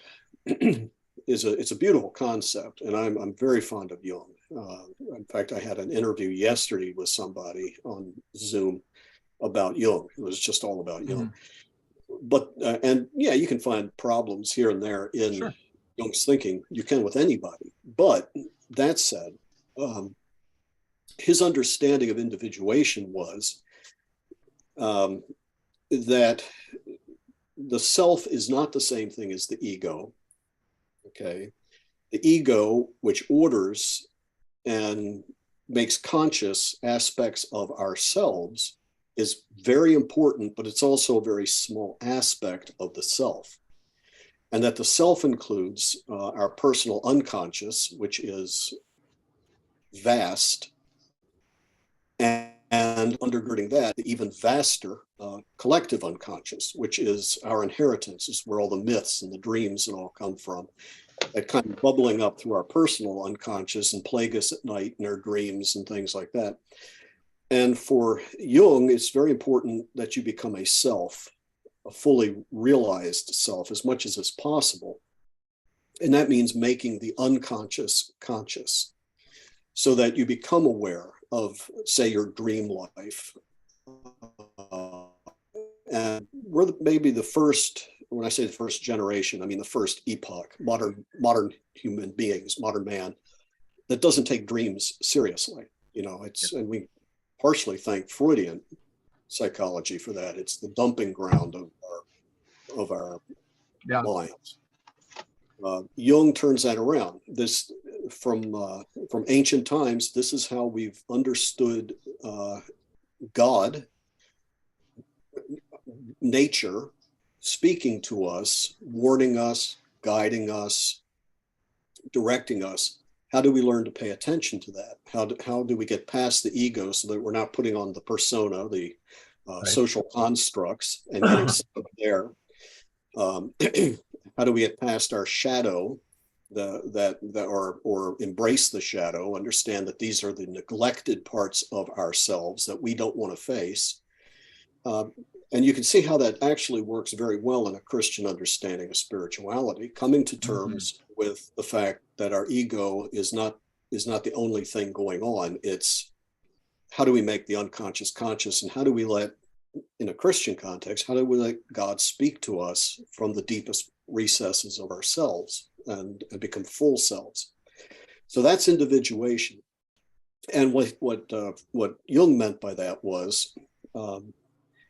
C: it's a beautiful concept, and I'm very fond of Jung, In fact, I had an interview yesterday with somebody on Zoom about Jung. It was just all about Jung. But, and yeah, you can find problems here and there in Jung's thinking. You can with anybody. But that said, his understanding of individuation was that the self is not the same thing as the ego. Okay. The ego, which orders and makes conscious aspects of ourselves, is very important, but it's also a very small aspect of the self. And that the self includes our personal unconscious, which is vast, and undergirding that, the even vaster collective unconscious, which is our inheritance, is where all the myths and the dreams and all come from, that kind of bubbling up through our personal unconscious and plague us at night in our dreams and things like that. And for Jung, it's very important that you become a self, a fully realized self, as much as is possible. And that means making the unconscious conscious, so that you become aware of, say, your dream life. And we're maybe the first, when I say the first generation, I mean the first epoch, modern human beings, modern man, that doesn't take dreams seriously. You know, it's, and we partially thank Freudian psychology for that. It's the dumping ground of our minds. Jung turns that around. This from ancient times. This is how we've understood God, nature, speaking to us, warning us, guiding us, directing us. How do we learn to pay attention to that? How do we get past the ego so that we're not putting on the persona, the social constructs, and getting stuck there? How do we get past our shadow, or embrace the shadow, understand that these are the neglected parts of ourselves that we don't want to face? And you can see how that actually works very well in a Christian understanding of spirituality, coming to terms with the fact that our ego is not the only thing going on. It's how do we make the unconscious conscious, and how do we let, in a Christian context, how do we let God speak to us from the deepest recesses of ourselves and become full selves? So that's individuation. And what Jung meant by that was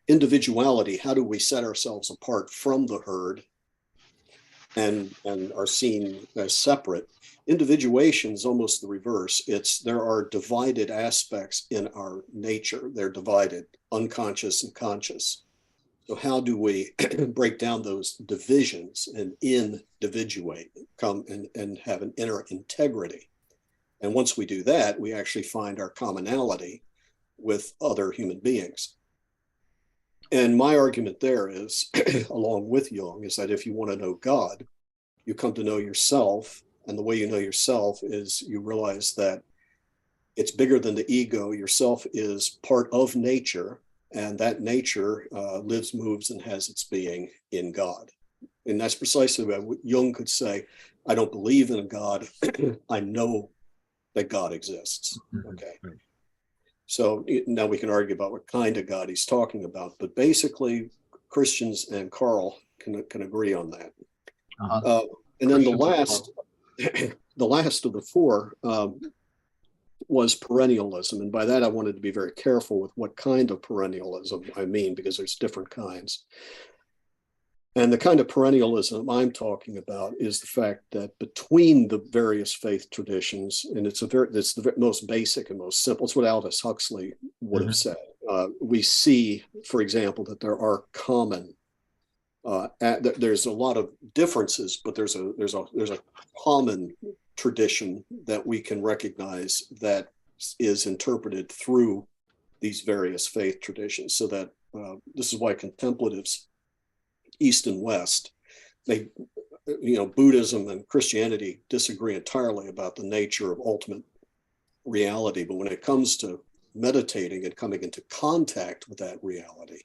C: individuality. How do we set ourselves apart from the herd and are seen as separate? Individuation is almost the reverse. There are divided aspects in our nature. They're divided, unconscious and conscious. So how do we break down those divisions and individuate, come and have an inner integrity? And once we do that, we actually find our commonality with other human beings. And my argument there is, along with Jung, is that if you want to know God, you come to know yourself. And the way you know yourself is you realize that it's bigger than the ego. Yourself is part of nature, and that nature lives, moves, and has its being in God. And that's precisely what Jung could say. I don't believe in a God. I know that God exists. Okay. So now we can argue about what kind of God he's talking about, but basically Christians and Carl can agree on that. And then the last of the four was perennialism. And by that, I wanted to be very careful with what kind of perennialism I mean, because there's different kinds. And the kind of perennialism I'm talking about is the fact that between the various faith traditions, and it's the most basic and most simple, it's what Aldous Huxley would have said. We see, for example, that there are common, there's a lot of differences, but there's a common tradition that we can recognize that is interpreted through these various faith traditions. So that this is why contemplatives, East and West, Buddhism and Christianity disagree entirely about the nature of ultimate reality. But when it comes to meditating and coming into contact with that reality,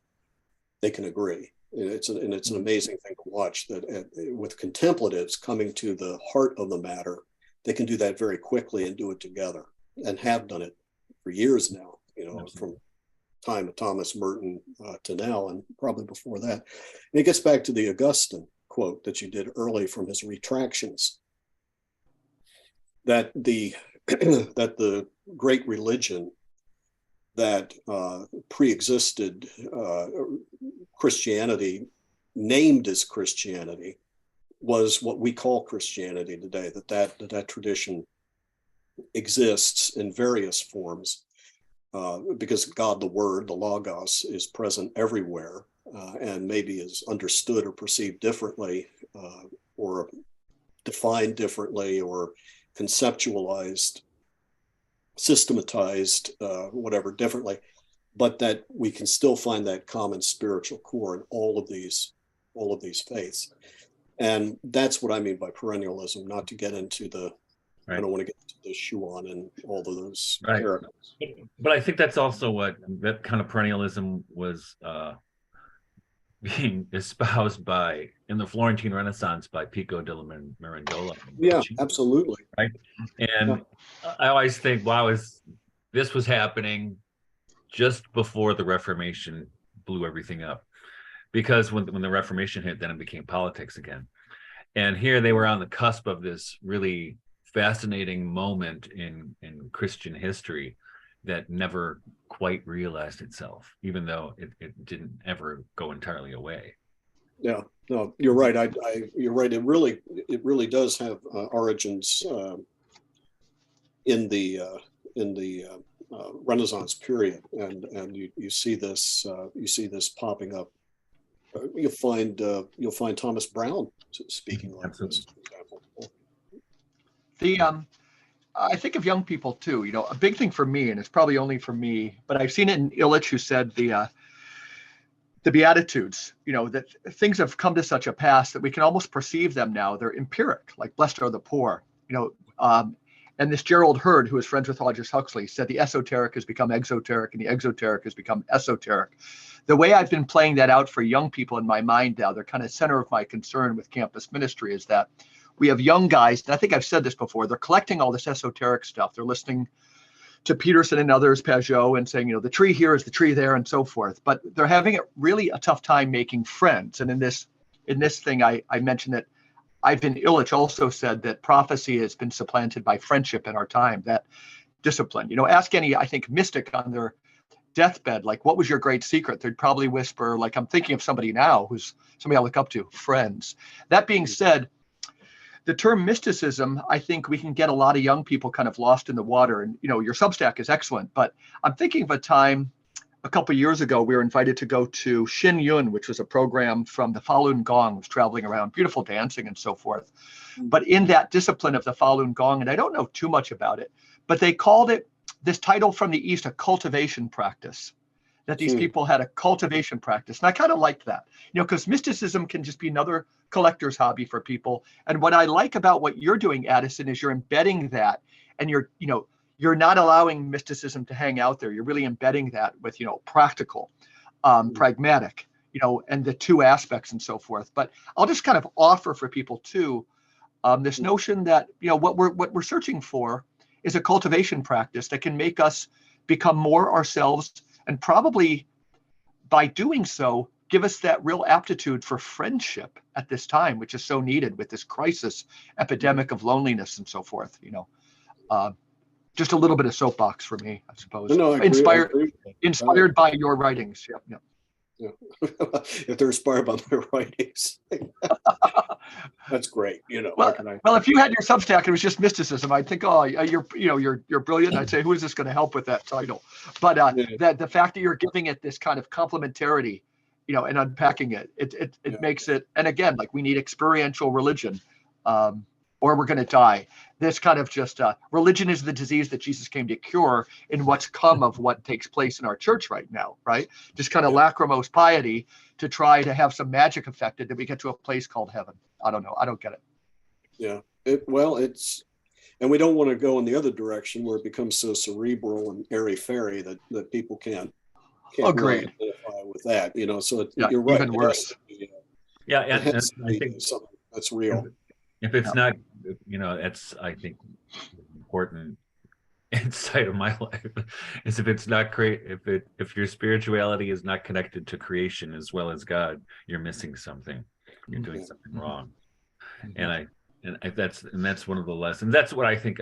C: they can agree. And it's an amazing thing to watch, that with contemplatives coming to the heart of the matter, they can do that very quickly and do it together, and have done it for years now, from time of Thomas Merton to now, and probably before that. And it gets back to the Augustine quote that you did early from his Retractions, that the that the great religion that pre-existed Christianity, named as Christianity, was what we call Christianity today. That tradition exists in various forms, because God, the Word, the Logos, is present everywhere, and maybe is understood or perceived differently, or defined differently, or conceptualized, systematized, whatever, differently, but that we can still find that common spiritual core in all of these faiths. And that's what I mean by perennialism, not to get into the, I don't want to get into the Schuon and all of those characters.
A: But I think that's also what that kind of perennialism was being espoused by in the Florentine Renaissance by Pico della Mirandola.
C: Yeah, absolutely.
A: Right. And I always think, wow, this was happening just before the Reformation blew everything up. Because when the Reformation hit, then it became politics again. And here they were on the cusp of this really fascinating moment in Christian history that never quite realized itself, even though it didn't ever go entirely away.
C: Yeah, no, you're right. You're right. It really does have origins in the Renaissance period, and you see this popping up. You'll find Thomas Brown speaking like this, for example.
B: I think of young people too. A big thing for me, and it's probably only for me, but I've seen it in Illich, who said the Beatitudes. That things have come to such a pass that we can almost perceive them now. They're empiric, like blessed are the poor. And this Gerald Hurd, who is friends with Hodges Huxley, said the esoteric has become exoteric and the exoteric has become esoteric. The way I've been playing that out for young people in my mind now, they're kind of center of my concern with campus ministry, is that we have young guys, and I think I've said this before, they're collecting all this esoteric stuff. They're listening to Peterson and others, Pajot, and saying, the tree here is the tree there and so forth. But they're having really a tough time making friends. And in this thing, I mentioned that Ivan Illich also said that prophecy has been supplanted by friendship in our time, that discipline. Ask any, I think, mystic on their deathbed, like, what was your great secret? They'd probably whisper, like, I'm thinking of somebody now who's somebody I look up to, friends. That being said, the term mysticism, I think we can get a lot of young people kind of lost in the water. And, your Substack is excellent, but I'm thinking of a time a couple of years ago, we were invited to go to Shin Yun, which was a program from the Falun Gong, was traveling around, beautiful dancing and so forth. But in that discipline of the Falun Gong, and I don't know too much about it, but they called it, this title from the East, a cultivation practice, that these people had a cultivation practice. And I kind of liked that, because mysticism can just be another collector's hobby for people. And what I like about what you're doing, Addison, is you're embedding that, and you're not allowing mysticism to hang out there. You're really embedding that with, practical, pragmatic, and the two aspects and so forth. But I'll just kind of offer for people too, this notion that, what we're searching for is a cultivation practice that can make us become more ourselves, and probably by doing so, give us that real aptitude for friendship at this time, which is so needed with this crisis epidemic of loneliness and so forth. Just a little bit of soapbox for me, I suppose.
C: No, I agree.
B: Inspired by your writings. Yep.
C: Yeah. If they're inspired by my writings, that's great.
B: Well, if you had your Substack and it was just mysticism, I'd think, oh, you're brilliant. I'd say, who is this going to help with that title? But the fact that you're giving it this kind of complementarity, and unpacking it makes it. And again, like, we need experiential religion, or we're going to die. This kind of just religion is the disease that Jesus came to cure in what's come of what takes place in our church right now, right? Just kind of lachrymose piety to try to have some magic affected that we get to a place called heaven. I don't know. I don't get it.
C: Yeah. And we don't want to go in the other direction where it becomes so cerebral and airy-fairy that people can't really identify with that, so you're right.
B: Even worse.
A: And I think
C: something that's real.
A: If it's not, it's, I think, important insight of my life is if it's not if your spirituality is not connected to creation as well as God, you're missing something. You're doing something wrong. And that's one of the lessons. That's what I think,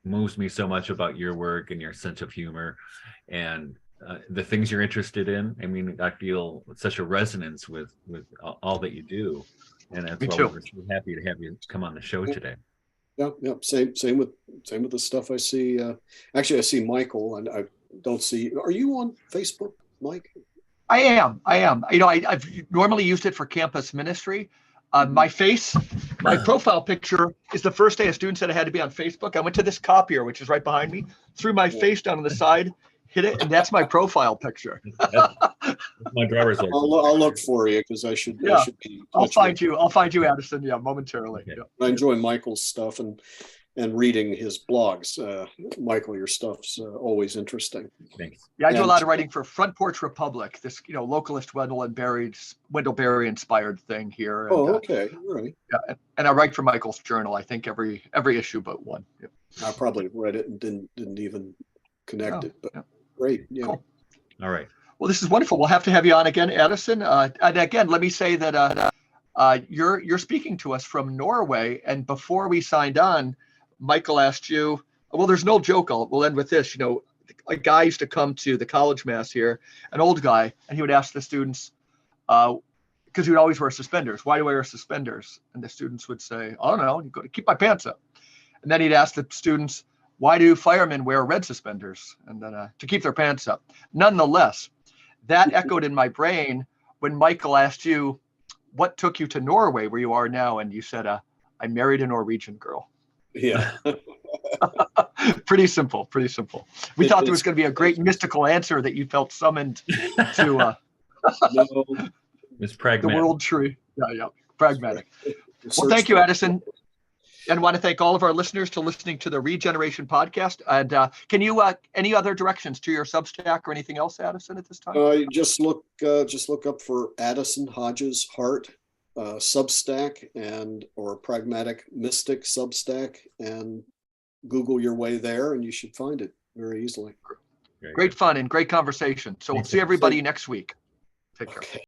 A: moves me so much about your work and your sense of humor and the things you're interested in. I mean, I feel such a resonance with all that you do, and that's why we're so happy to have you come on the show today.
C: Yeah. Same with the stuff I see. Actually, I see Michael, and I don't see. Are you on Facebook, Mike?
B: I am. I've normally used it for campus ministry. My profile picture is the first day a student said I had to be on Facebook. I went to this copier, which is right behind me, threw my face down on the side, hit it, and that's my profile picture.
A: That's my driver's license.
C: I'll look for you because I should.
B: Yeah.
C: I should be.
B: I'll find you, Addison. Yeah, momentarily.
A: Okay.
B: Yeah.
C: I enjoy Michael's stuff and reading his blogs. Michael, your stuff's always interesting.
A: Thanks.
B: Yeah, I do a lot of writing for Front Porch Republic, this localist Wendell Berry inspired thing here. And,
C: okay, right.
B: Yeah, and I write for Michael's journal. I think every issue but one. Yeah.
C: I probably read it and didn't even connect it, but great. Yeah.
B: Cool.
A: All right.
B: Well, this is wonderful. We'll have to have you on again, Addison. And again, let me say that you're speaking to us from Norway. And before we signed on, Michael asked you. Well, there's no joke. We'll end with this. A guy used to come to the college mass here, an old guy, and he would ask the students, because he would always wear suspenders. Why do I wear suspenders? And the students would say, I don't know. You got to keep my pants up. And then he'd ask the students, why do firemen wear red suspenders? And then to keep their pants up. Nonetheless, that echoed in my brain when Michael asked you, what took you to Norway where you are now? And you said, I married a Norwegian girl.
C: Yeah.
B: Pretty simple. We thought there was going to be a great mystical answer that you felt summoned to
A: It's pragmatic.
B: the world tree. Yeah. Pragmatic. Well, thank you, Addison. And I want to thank all of our listeners for listening to the Regeneration podcast. And can you any other directions to your Substack or anything else, Addison, at this time?
C: Just look up for Addison Hodges Hart Substack or Pragmatic Mystic Substack, and Google your way there, and you should find it very easily.
B: Great fun and great conversation. So we'll see everybody next week. Take care. Okay.